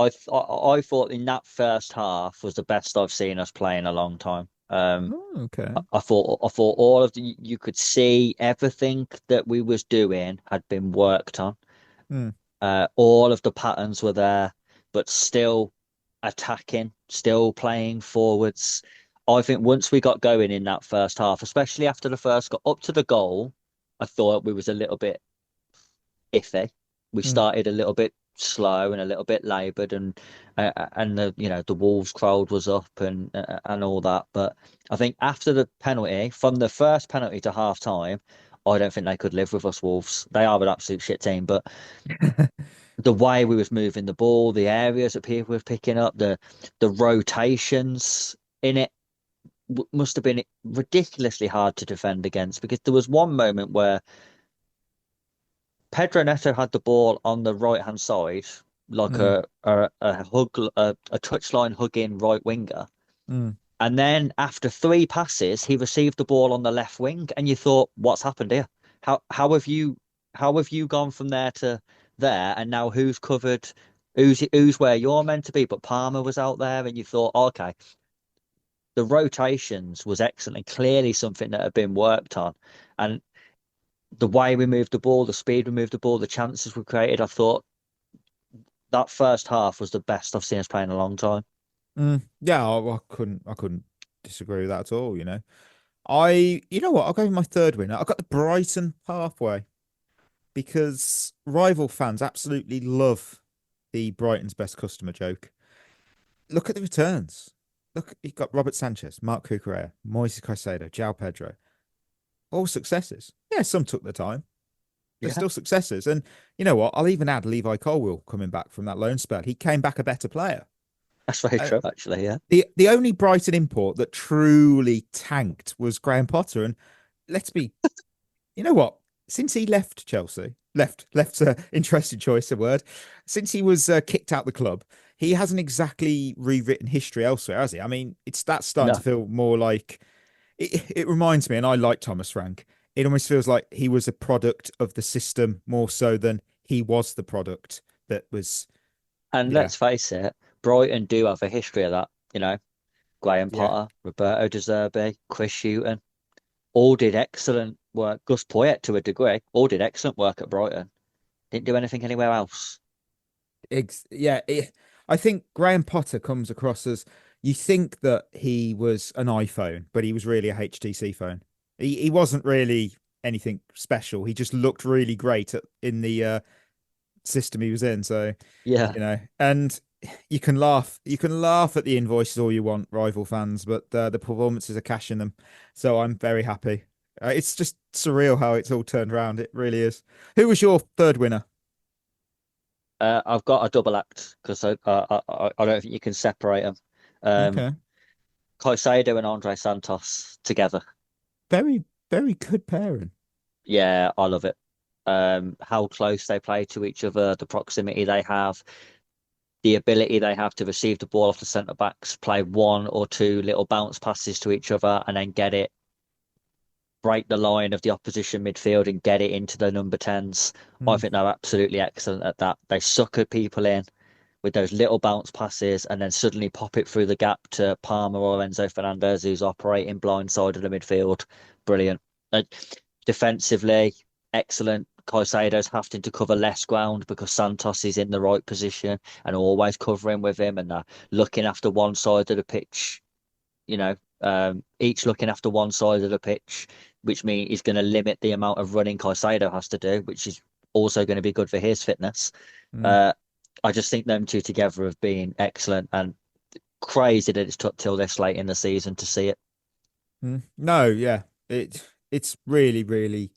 S6: thought in that first half was the best I've seen us play in a long time.
S5: Okay.
S6: I thought all of you could see everything that we was doing had been worked on. All of the patterns were there, but still attacking, still playing forwards. I think once we got going in that first half, especially after the first got up to the goal, I thought we was a little bit iffy. We started a little bit slow and a little bit laboured, and the Wolves crowd was up and all that. But I think after the penalty, from the first penalty to half time, I don't think they could live with us Wolves. They are an absolute shit team, but the way we was moving the ball, the areas that people were picking up, the rotations in it must have been ridiculously hard to defend against, because there was one moment where Pedro Neto had the ball on the right hand side, like a touchline hugging right winger. And then after 3 passes, he received the ball on the left wing, and you thought, what's happened here? How have you gone from there to there, and now who's covered? Who's where you're meant to be? But Palmer was out there, and you thought, okay, the rotations was excellent, clearly something that had been worked on, and the way we moved the ball, the speed we moved the ball, the chances we created, I thought that first half was the best I've seen us play in a long time.
S5: Yeah, I couldn't disagree with that at all. You know what? I'll go with my third winner. I got the Brighton pathway, because rival fans absolutely love the Brighton's best customer joke. Look at the returns. Look, you've got Robert Sanchez, Mark Cucurella, Moises Caicedo, João Pedro. All successes. Yeah, some took the time. They're still successes. And you know what? I'll even add Levi Colwill coming back from that loan spell. He came back a better player.
S6: That's very true, actually, yeah.
S5: The only Brighton import that truly tanked was Graham Potter. And let's be, you know what? Since he left Chelsea, left's an interesting choice of word. Since he was kicked out the club, he hasn't exactly rewritten history elsewhere, has he? I mean, that's starting to feel more like, it reminds me, and I like Thomas Frank, it almost feels like he was a product of the system more so than he was the product that was.
S6: And let's face it, Brighton do have a history of that, you know. Graham Potter, Roberto De Zerbi, Chris Hughton, all did excellent work. Gus Poyet, to a degree, all did excellent work at Brighton. Didn't do anything anywhere else.
S5: I think Graham Potter comes across as, you think that he was an iPhone, but he was really a HTC phone. He wasn't really anything special. He just looked really great in the system he was in. So
S6: Yeah.
S5: and you can laugh at the invoices all you want, rival fans, but the performances are cashing them. So I'm very happy. It's just surreal how it's all turned around. It really is. Who was your third winner?
S6: I've got a double act because I don't think you can separate them.
S5: Okay.
S6: Caicedo and Andre Santos together.
S5: Very, very good pairing.
S6: Yeah, I love it. How close they play to each other, the proximity they have, the ability they have to receive the ball off the centre backs, play one or two little bounce passes to each other, and then get it, break the line of the opposition midfield and get it into the number 10s. I think they're absolutely excellent at that. They sucker people in with those little bounce passes and then suddenly pop it through the gap to Palmer or Enzo Fernandez, who's operating blind side of the midfield. Brilliant. Defensively, excellent. Caicedo's having to cover less ground because Santos is in the right position and always covering with him, and looking after one side of the pitch. Each looking after one side of the pitch, which means he's going to limit the amount of running Caicedo has to do, which is also going to be good for his fitness. I just think them two together have been excellent, and crazy that it's took till this late in the season to see it.
S5: No, yeah, it's really, really,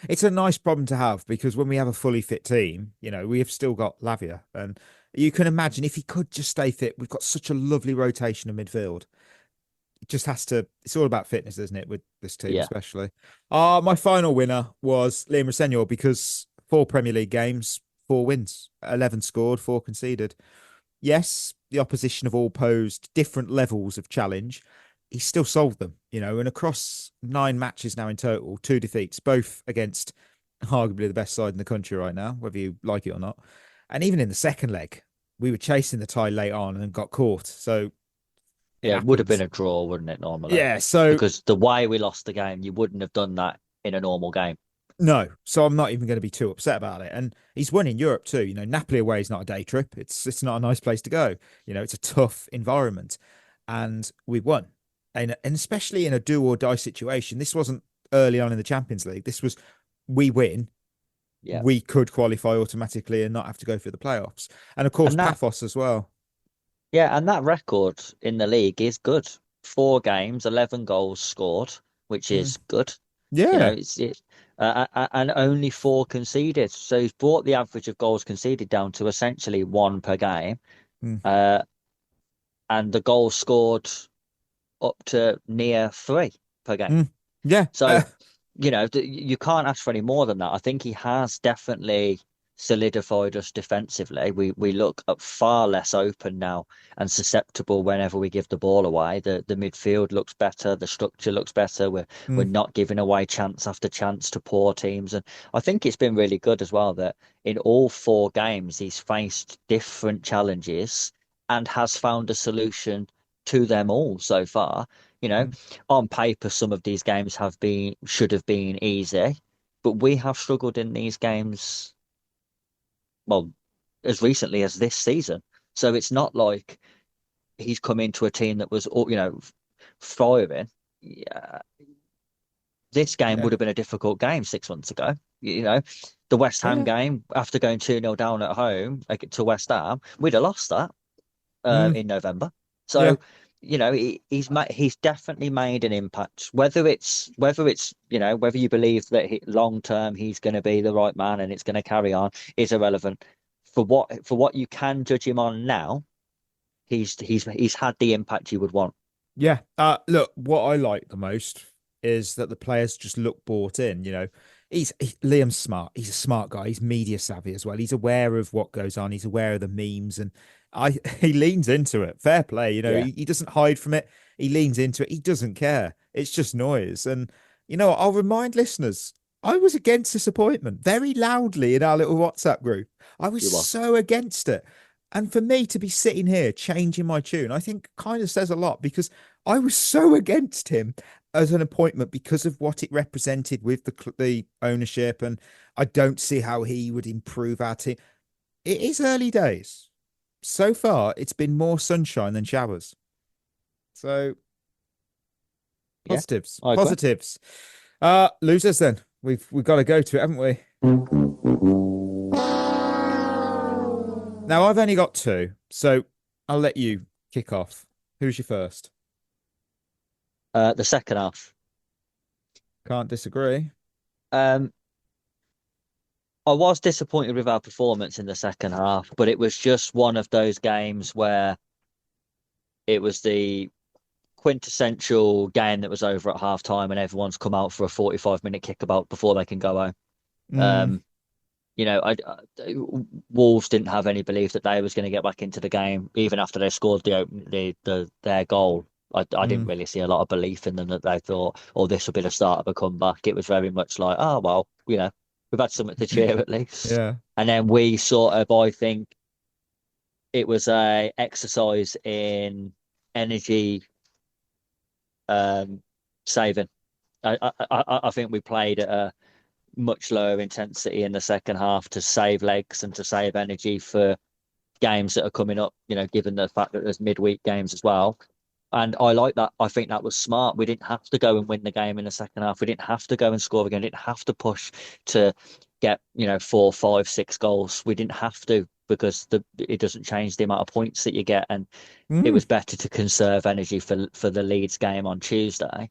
S5: it's a nice problem to have, because when we have a fully fit team, we have still got Lavia, and you can imagine if he could just stay fit. We've got such a lovely rotation of midfield. It just has to. It's all about fitness, isn't it, with this team, especially. My final winner was Liam Rossignol, because 4 Premier League games, 4 wins, 11 scored, 4 conceded. Yes, the opposition have all posed different levels of challenge. He still solved them, and across 9 matches now in total, 2 defeats, both against arguably the best side in the country right now, whether you like it or not. And even in the second leg, we were chasing the tie late on and got caught. So
S6: it would have been a draw, wouldn't it, normally?
S5: Yeah, so
S6: because the way we lost the game, you wouldn't have done that in a normal game.
S5: No, so I'm not even going to be too upset about it. And he's won in Europe too. Napoli away is not a day trip. It's not a nice place to go. It's a tough environment, and we won. And especially in a do or die situation, this wasn't early on in the Champions League. This was, we win, we could qualify automatically and not have to go through the playoffs. And of course, Paphos as well.
S6: Yeah, and that record in the league is good. 4 games, 11 goals scored, which is good.
S5: Yeah.
S6: And only 4 conceded. So he's brought the average of goals conceded down to essentially 1 per game. And the goals scored up to near 3 per game.
S5: Yeah.
S6: So, you can't ask for any more than that. I think he has definitely solidified us defensively. We look far less open now and susceptible whenever we give the ball away. The midfield looks better, the structure looks better. We're not giving away chance after chance to poor teams, and I think it's been really good as well that in all 4 games he's faced different challenges and has found a solution to them all so far. On paper some of these games should have been easy, but we have struggled in these games, well, as recently as this season. So it's not like he's come into a team that was, thriving. Yeah. This game would have been a difficult game 6 months ago. The West Ham game, after going 2-0 down at home to West Ham, we'd have lost that in November. So, he's definitely made an impact. Whether you believe that long term he's going to be the right man and it's going to carry on is irrelevant. For what you can judge him on now, he's had the impact you would want.
S5: Yeah. Look, what I like the most is that the players just look bought in. Liam's smart. He's a smart guy. He's media savvy as well. He's aware of what goes on. He's aware of the memes, and he leans into it. Fair play. He doesn't hide from it. He leans into it. He doesn't care. It's just noise. And I'll remind listeners, I was against this appointment very loudly in our little WhatsApp group. I was so against it. And for me to be sitting here changing my tune, I think kind of says a lot, because I was so against him as an appointment because of what it represented with the ownership, and I don't see how he would improve our team. It is early days. So far, it's been more sunshine than showers. So positives,
S6: I agree.
S5: positives. Losers then. We've got to go to it, haven't we? Now I've only got two, so I'll let you kick off. Who's your first?
S6: The second half.
S5: Can't disagree.
S6: I was disappointed with our performance in the second half, but it was just one of those games where it was the quintessential game that was over at half time and everyone's come out for a 45-minute kickabout before they can go home. You know, Wolves didn't have any belief that they was going to get back into the game, even after they scored their goal. I didn't really see a lot of belief in them that they thought, oh, this will be the start of a comeback. It was very much like, oh, well, you know, we've had something to cheer at least.
S5: Yeah.
S6: And then we sort of, I think it was a exercise in energy saving. I think we played at a much lower intensity in the second half to save legs and to save energy for games that are coming up, you know, given the fact that there's midweek games as well. And I like that. I think that was smart. We didn't have to go and win the game in the second half. We didn't have to go and score again. We didn't have to push to get, you know, 4, 5, 6 goals. We didn't have to, because it doesn't change the amount of points that you get. And it was better to conserve energy for the Leeds game on Tuesday.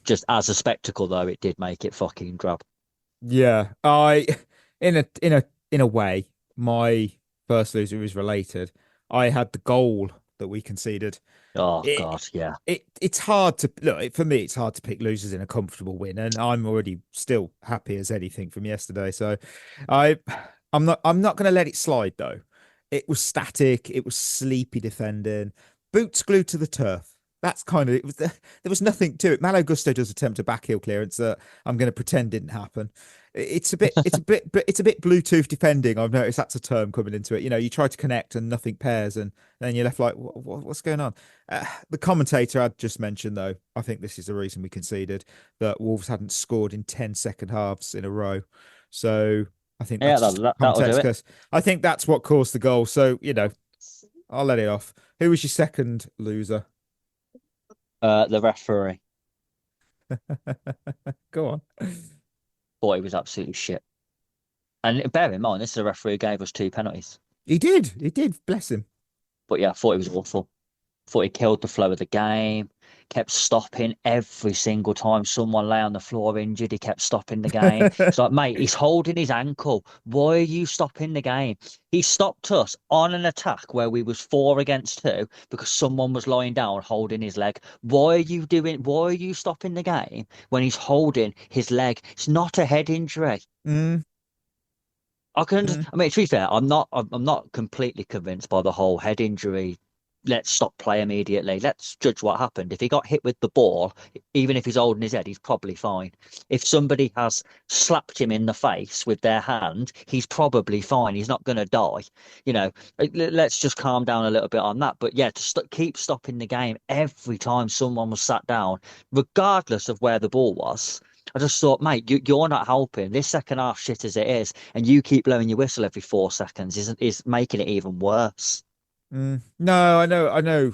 S6: Just as a spectacle, though, it did make it fucking drab.
S5: Yeah, in a way, my first loser is related. I had the goal that we conceded.
S6: Oh God, yeah.
S5: It's hard to look for me. It's hard to pick losers in a comfortable win, and I'm already still happy as anything from yesterday. So, I'm not going to let it slide though. It was static. It was sleepy defending. Boots glued to the turf. That's kind of it. Was there was nothing to it. Malo Gusto does attempt a backheel clearance that I'm going to pretend didn't happen. It's a bit Bluetooth defending. I've noticed that's a term coming into it. You know, you try to connect and nothing pairs, and then you're left like, what's going on? The commentator had just mentioned though, I think this is the reason we conceded, that Wolves hadn't scored in 10 second halves in a row. So I think that'll do it. I think that's what caused the goal. So, you know, I'll let it off. Who was your second loser?
S6: The referee.
S5: Go on.
S6: Thought he was absolutely shit. And bear in mind, this is a referee who gave us 2 penalties.
S5: He did. Bless him.
S6: But yeah, I thought he was awful. Thought he killed the flow of the game. Kept stopping every single time someone lay on the floor injured. He kept stopping the game. It's like, mate, he's holding his ankle. Why are you stopping the game? He stopped us on an attack where we was 4 against 2 because someone was lying down holding his leg. Why are you stopping the game when he's holding his leg? It's not a head injury. I can. I mean, to be fair, I'm not completely convinced by the whole head injury. Let's stop play immediately. Let's judge what happened. If he got hit with the ball, even if he's holding his head, he's probably fine. If somebody has slapped him in the face with their hand, he's probably fine. He's not going to die. You know, let's just calm down a little bit on that. But yeah, to keep stopping the game every time someone was sat down, regardless of where the ball was. I just thought, mate, you're not helping. This second half shit as it is, and you keep blowing your whistle every 4 seconds is making it even worse.
S5: No, I know.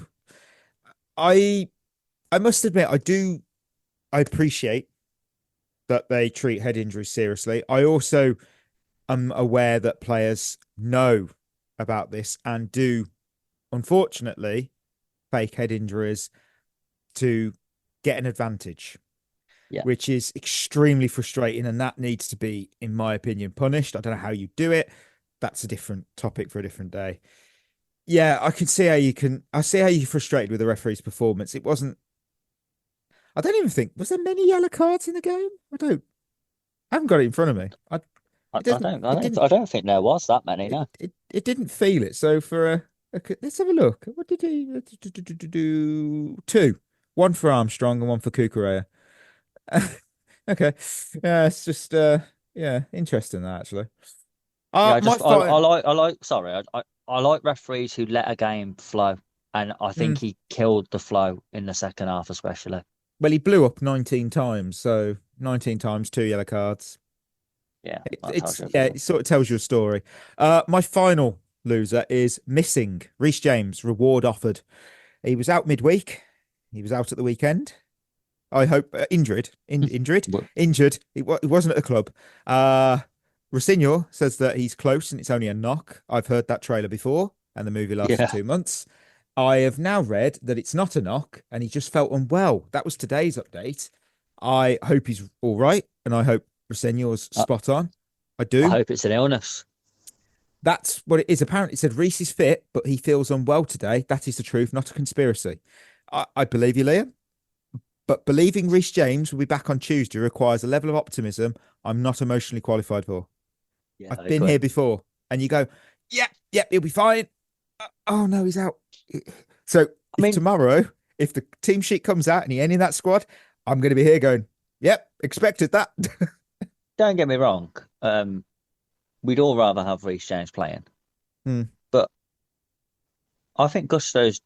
S5: I must admit, I appreciate that they treat head injuries seriously. I also am aware that players know about this and do, unfortunately, fake head injuries to get an advantage.
S6: Yeah.
S5: Which is extremely frustrating, and that needs to be, in my opinion, punished. I don't know how you do it. That's a different topic for a different day. Yeah, I see how you're frustrated with the referee's performance. I don't even think, was there many yellow cards in the game? I haven't got it in front of me. I
S6: don't think there was that many. No,
S5: it didn't feel it. So let's have a look. What did he do? 2, 1 for Armstrong and 1 for Cucurella. Okay, yeah, it's just interesting that actually.
S6: I like referees who let a game flow. And I think he killed the flow in the second half, especially.
S5: Well, he blew up 19 times, so 19 times, 2 yellow cards.
S6: Yeah,
S5: it sort of tells you a story. My final loser is missing. Reece James, reward offered. He was out midweek. He was out at the weekend. I hope injured. Injured. He wasn't at the club. Rossignol says that he's close and it's only a knock. I've heard that trailer before, and the movie lasted 2 months. I have now read that it's not a knock and he just felt unwell. That was today's update. I hope he's all right, and I hope Rossignol's spot on. I do.
S6: I hope it's an illness.
S5: That's what it is. Apparently, it said Reece is fit, but he feels unwell today. That is the truth, not a conspiracy. I believe you, Liam. But believing Reece James will be back on Tuesday requires a level of optimism I'm not emotionally qualified for.
S6: Yeah,
S5: I've been here before, and you go, yep, he'll be fine. Oh no, he's out. So tomorrow, if the team sheet comes out and he ain't in that squad, I'm going to be here going, yep, expected that.
S6: Don't get me wrong. We'd all rather have Reece James playing, but I think Gusto's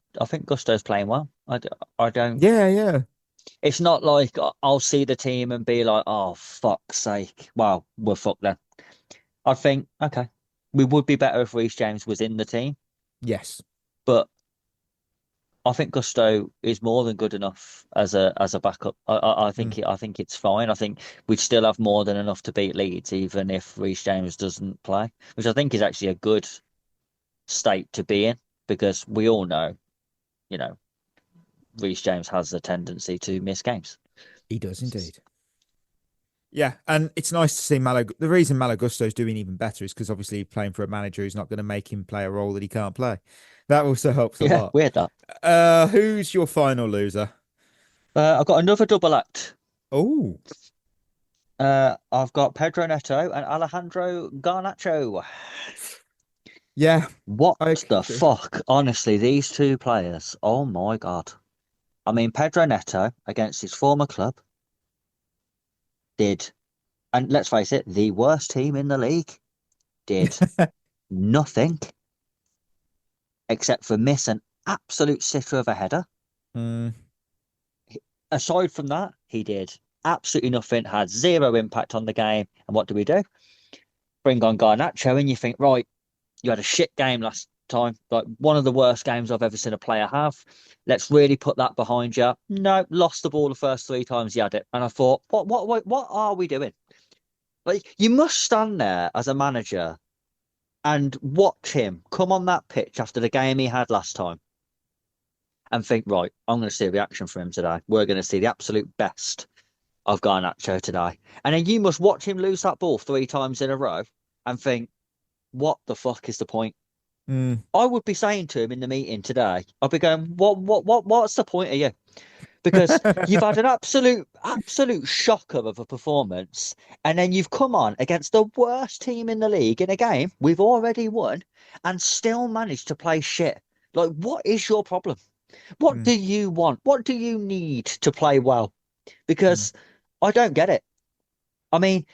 S6: playing well. I don't.
S5: Yeah.
S6: It's not like I'll see the team and be like, oh, fuck's sake. Well, we're fucked then. I think, okay, we would be better if Reece James was in the team.
S5: Yes.
S6: But I think Gusto is more than good enough as a backup. I think it's fine. I think we'd still have more than enough to beat Leeds, even if Reece James doesn't play, which I think is actually a good state to be in, because we all know, Reece James has a tendency to miss games.
S5: He does indeed. Yeah, and it's nice to see Malo. The reason Malo Gusto's doing even better is because obviously he's playing for a manager who's not going to make him play a role that he can't play. That also helps a lot.
S6: Weird that.
S5: Who's your final loser?
S6: I've got another double act.
S5: Oh.
S6: I've got Pedro Neto and Alejandro Garnacho.
S5: Yeah.
S6: What the fuck? Honestly, these two players. Oh my God. I mean, Pedro Neto against his former club did, and let's face it, the worst team in the league did nothing except for miss an absolute sitter of a header. Aside from that, he did absolutely nothing, had zero impact on the game. And what do? Bring on Garnacho, and you think, right, you had a shit game last time, like one of the worst games I've ever seen a player have. Let's really put that behind you. No, lost the ball the first 3 times you had it. And I thought, what are we doing? Like, you must stand there as a manager and watch him come on that pitch after the game he had last time and think, right, I'm going to see a reaction from him today. We're going to see the absolute best of Garnacho today. And then you must watch him lose that ball 3 times in a row and think, what the fuck is the point? I would be saying to him in the meeting today, I'd be going, what's the point of you? Because you've had an absolute shocker of a performance, and then you've come on against the worst team in the league in a game we've already won and still managed to play shit. Like, what is your problem? What do you want? What do you need to play well? Because I don't get it. I mean,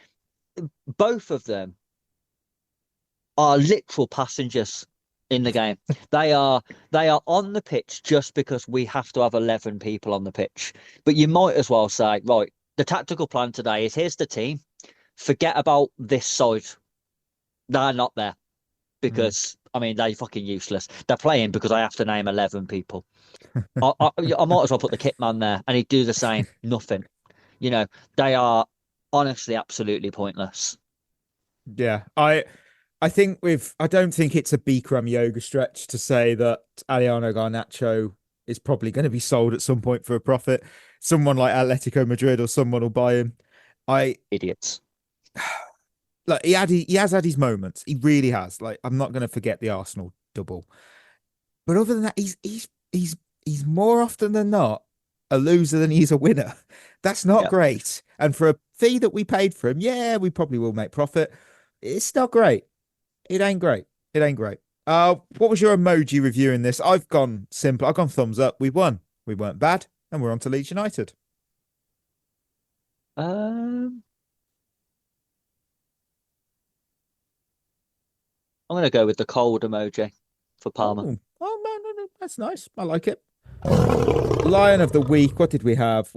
S6: both of them are literal passengers in the game. They are on the pitch just because we have to have 11 people on the pitch. But you might as well say, right, the tactical plan today is, here's the team. Forget about this side. They're not there because, I mean, they're fucking useless. They're playing because I have to name 11 people. I might as well put the kit man there and he'd do the same. Nothing. They are honestly absolutely pointless.
S5: Yeah, I don't think it's a Bikram yoga stretch to say that Alejandro Garnacho is probably going to be sold at some point for a profit. Someone like Atletico Madrid or someone will buy him.
S6: Idiots.
S5: Like he has had his moments. He really has. Like, I'm not going to forget the Arsenal double. But other than that, he's more often than not a loser than he's a winner. That's not great. And for a fee that we paid for him, yeah, we probably will make profit. It's not great. It ain't great. What was your emoji review in this? I've gone simple. I've gone thumbs up. We won. We weren't bad. And we're on to Leeds United.
S6: I'm going to go with the cold emoji for Palmer.
S5: Oh no. That's nice. I like it. Lion of the week. What did we have?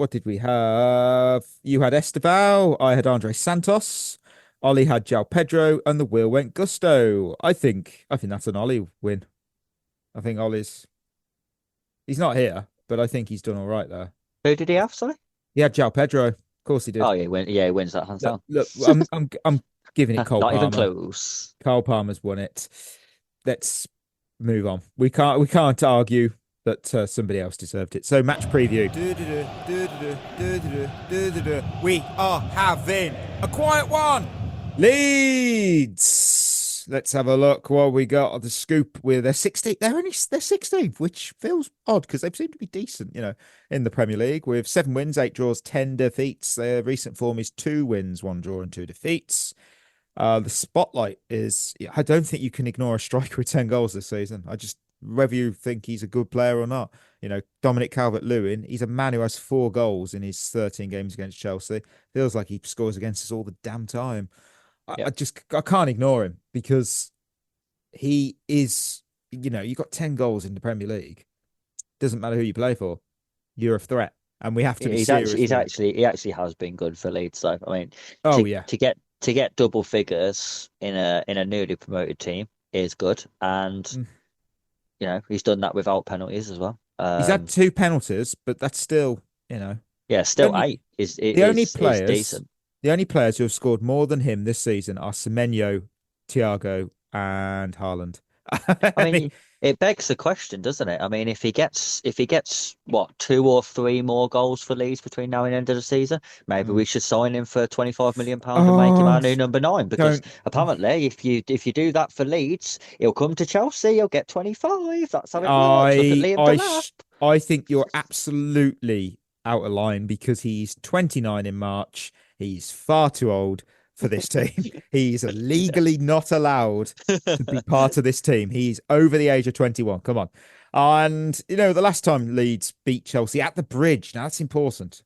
S5: You had Esteval. I had Andre Santos. Ollie had João Pedro, and the wheel went Gusto. I think that's an Ollie win. I think he's not here, but I think he's done all right there.
S6: Who did he have? Sorry.
S5: He had João Pedro. Of course he did.
S6: Oh yeah, he wins that hands down.
S5: Look, I'm giving it Cole
S6: Not
S5: Palmer.
S6: even close.
S5: Cole Palmer's won it. Let's move on. We can't argue that somebody else deserved it. So match preview. We are having a quiet one. Leeds. Let's have a look what we got on the scoop with their 16th. They're 16th, which feels odd because they seem to be decent, in the Premier League with 7 wins, 8 draws, 10 defeats. Their recent form is 2 wins, 1 draw, and 2 defeats. The spotlight is, I don't think you can ignore a striker with 10 goals this season. Whether you think he's a good player or not, Dominic Calvert-Lewin, he's a man who has 4 goals in his 13 games against Chelsea. Feels like he scores against us all the damn time. I can't ignore him because he is, you've got 10 goals in the Premier League. Doesn't matter who you play for. You're a threat. And we have to be serious.
S6: He actually has been good for Leeds, though. I mean, to get double figures in a newly promoted team is good. And he's done that without penalties as well.
S5: He's had 2 penalties, but that's still,
S6: still 8 is decent.
S5: The only players who have scored more than him this season are Semenyo, Thiago, and Haaland.
S6: I mean, it begs the question, doesn't it? I mean, if he gets what 2 or 3 more goals for Leeds between now and the end of the season, maybe we should sign him for £25 million and make him our new number 9. Because apparently, if you do that for Leeds, he'll come to Chelsea. He'll get 25. That's how it works. Look at Liam Delap.
S5: I think you're absolutely out of line because he's 29 in March. He's far too old for this team. He's legally not allowed to be part of this team. He's over the age of 21. Come on. And, the last time Leeds beat Chelsea at the Bridge, now that's important.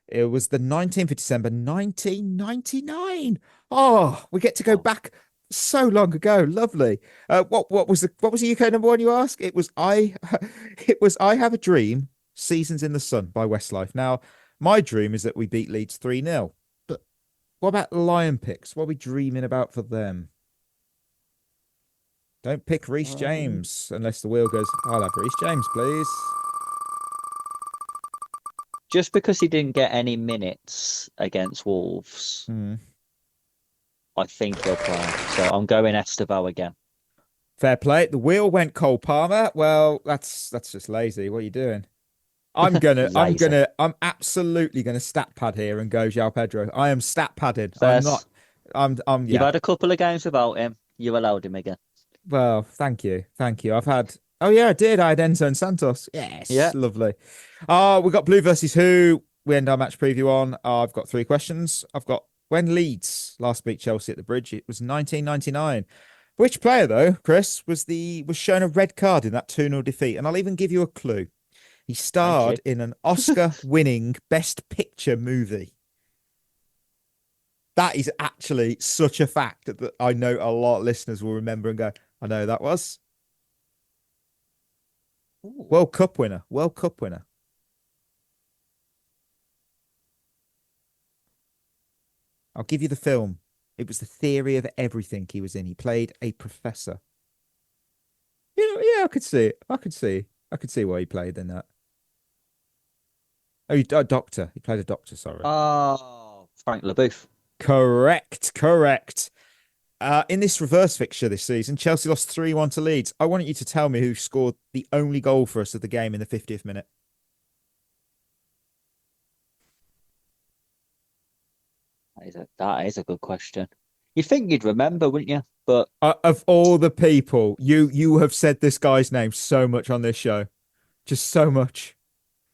S5: It was the 19th of December, 1999. Oh, we get to go back so long ago. Lovely. What was the UK number 1 you asked? It was I Have a Dream, Seasons in the Sun by Westlife. Now, my dream is that we beat Leeds 3-0. What about Lion picks? What are we dreaming about for them? Don't pick Reece James unless the wheel goes, I'll have Reece James, please.
S6: Just because he didn't get any minutes against Wolves, I think he'll play. So I'm going Esteval again.
S5: Fair play. The wheel went Cole Palmer. Well, that's just lazy. What are you doing? I'm absolutely gonna stat pad here and go João Pedro. I am stat padded.
S6: First,
S5: yeah.
S6: You've had a couple of games without him. You allowed him again.
S5: Well, thank you. I've had. Oh yeah, I did. I had Enzo and Santos. Yes, yeah, lovely. We got Blue versus Who. We end our match preview on. I've got 3 questions. I've got when Leeds last beat Chelsea at the Bridge. It was 1999. Which player though, Chris, was shown a red card in that 2-0 defeat? And I'll even give you a clue. He starred in an Oscar-winning Best Picture movie. That is actually such a fact that I know a lot of listeners will remember and go, I know who that was. Ooh. World Cup winner. I'll give you the film. It was The Theory of Everything he was in. He played a professor. Yeah, I could see it. I could see why he played in that. Oh, a doctor. He played a doctor, sorry.
S6: Oh, Frank LaBeouf.
S5: Correct. In this reverse fixture this season, Chelsea lost 3-1 to Leeds. I want you to tell me who scored the only goal for us of the game in the 50th minute.
S6: That is a good question. You'd think you'd remember, wouldn't you? But
S5: of all the people, you have said this guy's name so much on this show. Just so much.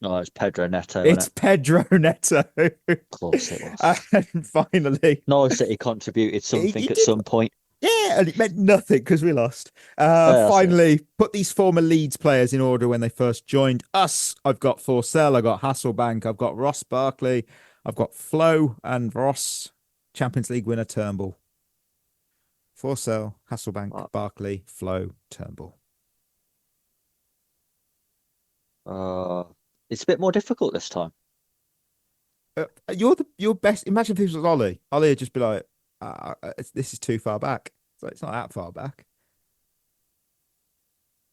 S6: No, it's Pedro Neto.
S5: It's Pedro Neto.
S6: Of course it was.
S5: And finally,
S6: nice that he contributed something at some point.
S5: Yeah, and it meant nothing because we lost. Finally, put these former Leeds players in order when they first joined us. I've got Forsell, I've got Hasselbank, I've got Ross Barkley, I've got Flo and Ross, Champions League winner Turnbull. Forsell, Hasselbank, Barkley, Flo, Turnbull.
S6: It's a bit more difficult this time.
S5: You're best. Imagine if this was Ollie. Ollie would just be like, "This is too far back." So it's not that far back.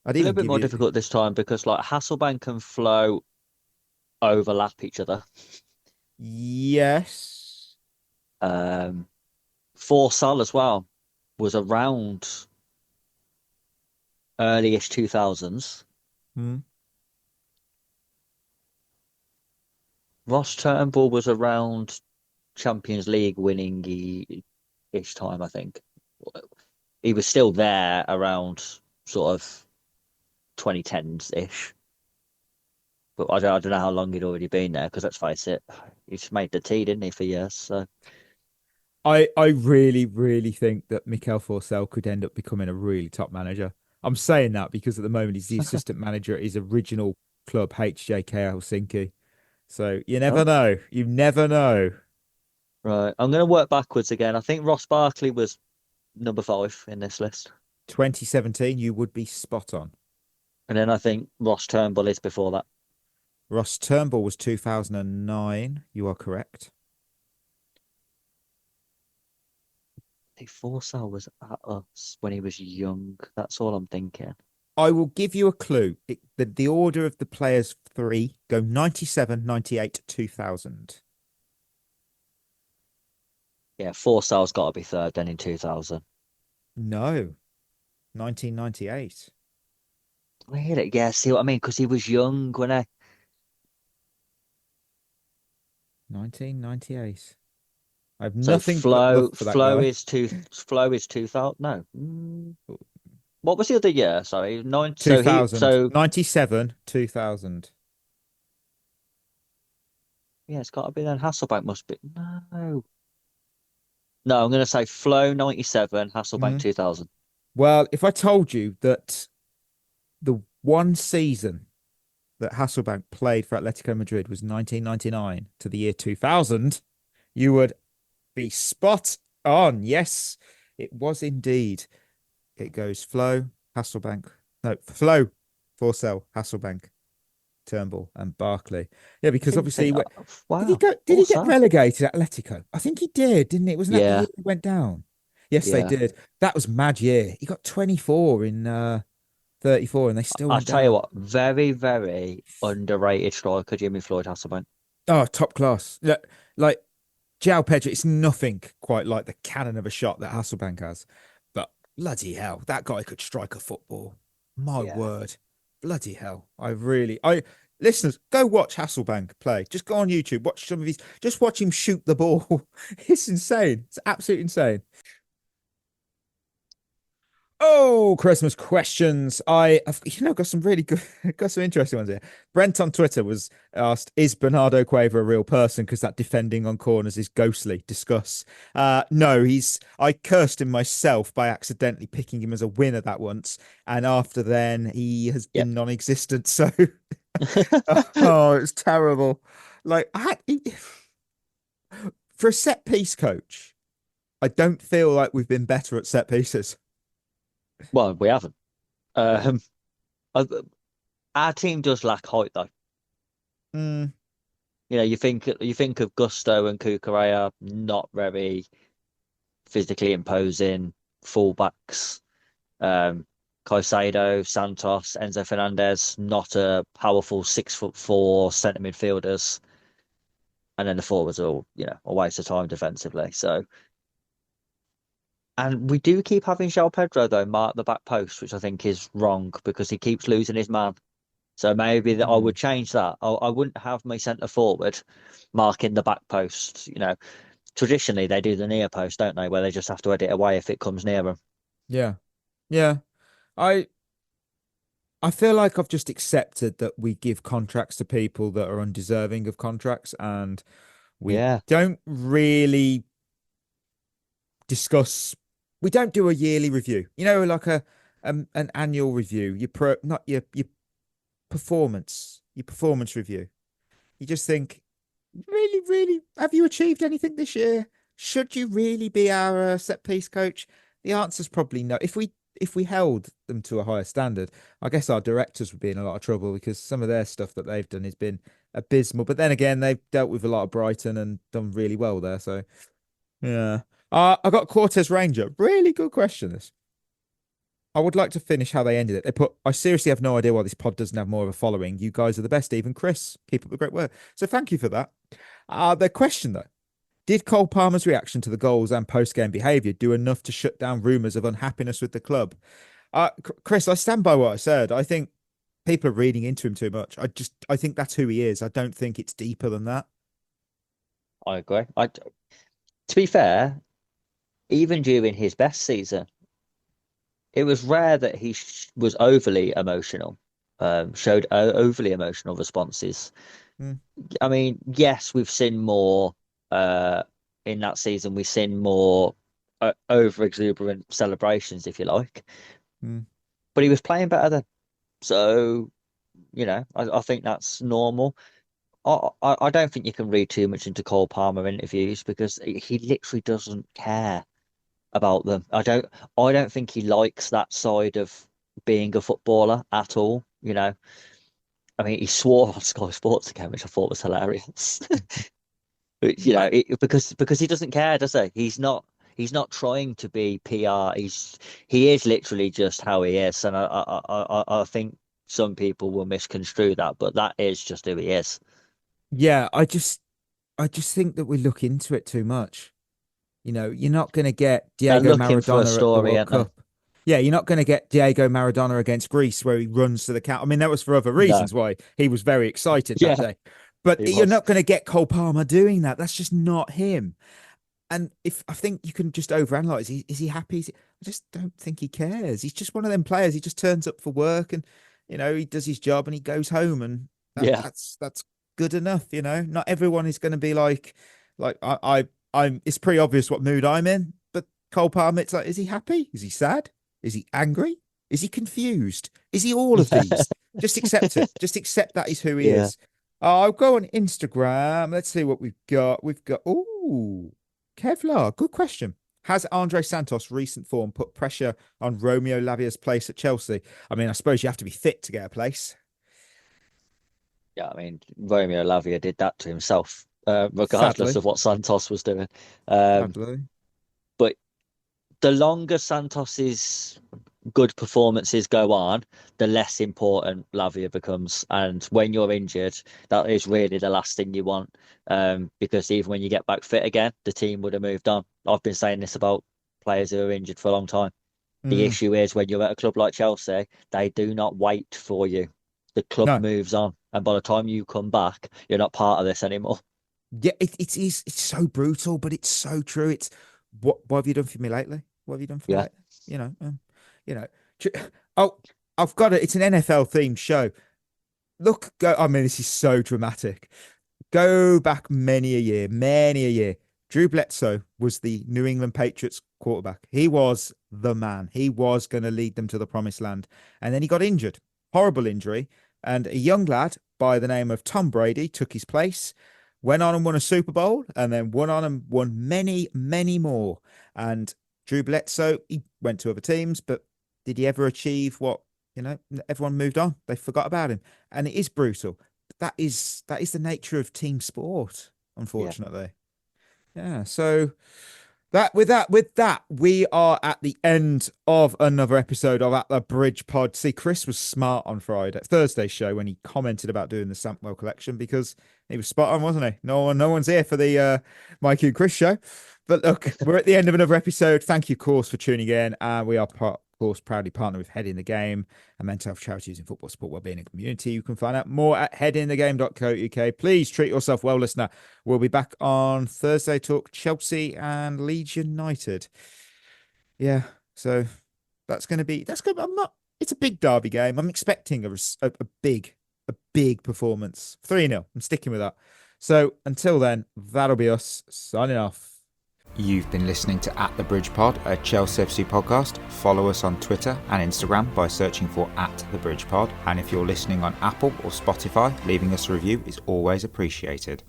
S5: I'd
S6: A
S5: even
S6: little bit
S5: give
S6: more
S5: you.
S6: difficult this time because like Hasselbank and Flo overlap each other.
S5: Yes.
S6: Forsell as well was around early-ish 2000s.
S5: Hmm.
S6: Ross Turnbull was around Champions League winning-ish time, I think. He was still there around sort of 2010s-ish. But I don't know how long he'd already been there, because let's face it, he's made the tea, didn't he, for years? So
S5: I really, really think that Mikel Forsell could end up becoming a really top manager. I'm saying that because at the moment he's the assistant manager at his original club, HJK Helsinki. So you never know. You never know.
S6: right, I'm going to work backwards again. I think Ross Barkley was number 5 in this list.
S5: 2017, you would be spot on.
S6: And then I think Ross Turnbull is before that.
S5: Ross Turnbull was 2009. You are correct.
S6: I think Forsell was at us when he was young. That's all I'm thinking.
S5: I will give you a clue. The order of the players 3 go 97, 98, 2000.
S6: Yeah, Forsell's got to be third then in 2000.
S5: No, 1998.
S6: Really? Yeah, see what I mean? Because he was young when I.
S5: 1998. I have
S6: So
S5: nothing but love for that guy.
S6: Flow is 2000. No. What was the other year? Sorry,
S5: 2000.
S6: So
S5: 97, 2000.
S6: yeah, it's got to be then. Hasselbank must be no. No, I'm going to say Flow 97, Hasselbank 2000.
S5: Well, if I told you that the one season that Hasselbank played for Atletico Madrid was 1999 to the year 2000, you would be spot on. Yes, it was indeed. It goes Flo, Hasselbank. No, Flo, Forsell, Hasselbank, Turnbull, and Barkley. Yeah, because obviously,
S6: wow,
S5: did he go? Did he get relegated at Atletico? I think he did, didn't it? Wasn't that the
S6: Yeah.
S5: year he went down? Yes, they
S6: Yeah.
S5: did. That was mad year. He got 24 in 34, and they still
S6: I'll
S5: went
S6: tell
S5: down.
S6: you what, very, very underrated striker, Jimmy Floyd Hasselbank.
S5: Oh, top class. Yeah, like João Pedro, it's nothing quite like the cannon of a shot that Hasselbank has. But bloody hell, that guy could strike a football. My word. Bloody hell. Listeners, go watch Hasselbank play. Just go on YouTube, watch some of his, just watch him shoot the ball. It's insane. It's absolutely insane. Oh, Christmas questions. I've got some really good, got some interesting ones here. Brent on Twitter was asked, "Is Bernardo Cueva a real person? Because that defending on corners is ghostly. Discuss." No, I cursed him myself by accidentally picking him as a winner that once, and after then he has been non-existent. So, oh, it's terrible. Like for a set piece coach, I don't feel like we've been better at set pieces.
S6: Well, we haven't. Our team does lack height, though.
S5: Mm.
S6: You know, you think of Gusto and Cucurella, not very physically imposing fullbacks. Caicedo, Santos, Enzo Fernandez, not a powerful 6'4" centre midfielders. And then the forwards are all, a waste of time defensively. So. And we do keep having João Pedro, though, mark the back post, which I think is wrong because he keeps losing his man. So maybe I would change that. I wouldn't have my centre forward marking the back post. Traditionally they do the near post, don't they? Where they just have to edit away if it comes near them.
S5: Yeah. Yeah. I feel like I've just accepted that we give contracts to people that are undeserving of contracts, and we don't really discuss. We don't do a yearly review, like an annual review. Not your performance review. You just think, really, really, have you achieved anything this year? Should you really be our set piece coach? The answer's probably no. If we if we held them to a higher standard, I guess our directors would be in a lot of trouble because some of their stuff that they've done has been abysmal. But then again, they've dealt with a lot of Brighton and done really well there. So yeah, I got Cortez Ranger. Really good question. This. I would like to finish how they ended it. They put, I seriously have no idea why this pod doesn't have more of a following. You guys are the best, even Chris. Keep up the great work. So thank you for that. Their question, though. Did Cole Palmer's reaction to the goals and post-game behaviour do enough to shut down rumours of unhappiness with the club? Chris, I stand by what I said. I think people are reading into him too much. I think that's who he is. I don't think it's deeper than that.
S6: I agree. To be fair, even during his best season, it was rare that he was overly emotional, showed overly emotional responses. I mean, yes, we've seen more in that season. We've seen more over exuberant celebrations, if you like. But he was playing better then. So, I think that's normal. I don't think you can read too much into Cole Palmer interviews because he literally doesn't care about them. I don't think he likes that side of being a footballer at all. I mean, he swore on Sky Sports again, which I thought was hilarious. But, because he doesn't care, does he? He's not trying to be PR. He is literally just how he is, and I think some people will misconstrue that, but that is just who he is.
S5: Yeah, I just think that we look into it too much. You're not going to get Diego Maradona at the World Cup. Yeah, you're not going to get Diego Maradona against Greece where he runs to the count. I mean, that was for other reasons why he was very excited that day. But you're not going to get Cole Palmer doing that. That's just not him. And I think you can just overanalyze. Is he happy? I just don't think he cares. He's just one of them players. He just turns up for work and, he does his job and he goes home and that's good enough. Not everyone is going to be like it's pretty obvious what mood I'm in, but Cole Palmer, it's like, is he happy? Is he sad? Is he angry? Is he confused? Is he all of these? Just accept it. Just accept that is who he is. I'll go on Instagram. Let's see what we've got. Kevlar. Good question. Has Andre Santos' recent form put pressure on Romeo Lavia's place at Chelsea? I mean, I suppose you have to be fit to get a place.
S6: Yeah, I mean, Romeo Lavia did that to himself, regardless of what Santos was doing. But the longer Santos's good performances go on, the less important Lavia becomes. And when you're injured, that is really the last thing you want. Because even when you get back fit again, the team would have moved on. I've been saying this about players who are injured for a long time. The issue is when you're at a club like Chelsea, they do not wait for you. The club moves on. And by the time you come back, you're not part of this anymore.
S5: Yeah, it's so brutal, but it's so true. It's what have you done for me lately? What have you done for me lately? Oh, I've got it. It's an NFL themed show. I mean, this is so dramatic. Go back many a year. Drew Bledsoe was the New England Patriots quarterback. He was the man. He was going to lead them to the promised land. And then he got injured. Horrible injury. And a young lad by the name of Tom Brady took his place, went on and won a Super Bowl, and then won many, many more. And Drew Bledsoe, he went to other teams, but did he ever achieve what, everyone moved on. They forgot about him. And it is brutal. That is the nature of team sport, unfortunately. Yeah. So with that, we are at the end of another episode of At the Bridge Pod. See, Chris was smart on Thursday's show when he commented about doing the Sampwell collection because he was spot on, wasn't he? No one's here for the Mikey and Chris show. But look, we're at the end of another episode. Thank you, of course, for tuning in. We are, of course, proudly partnered with Head in the Game, a mental health charity using football support wellbeing and community. You can find out more at headinthegame.co.uk. Please treat yourself well, listener. We'll be back on Thursday, talk Chelsea and Leeds United. Yeah, so it's a big derby game. I'm expecting a big performance. 3-0. I'm sticking with that. So until then, that'll be us signing off.
S9: You've been listening to At the Bridge Pod, a Chelsea FC podcast. Follow us on Twitter and Instagram by searching for At the Bridge Pod. And if you're listening on Apple or Spotify, leaving us a review is always appreciated.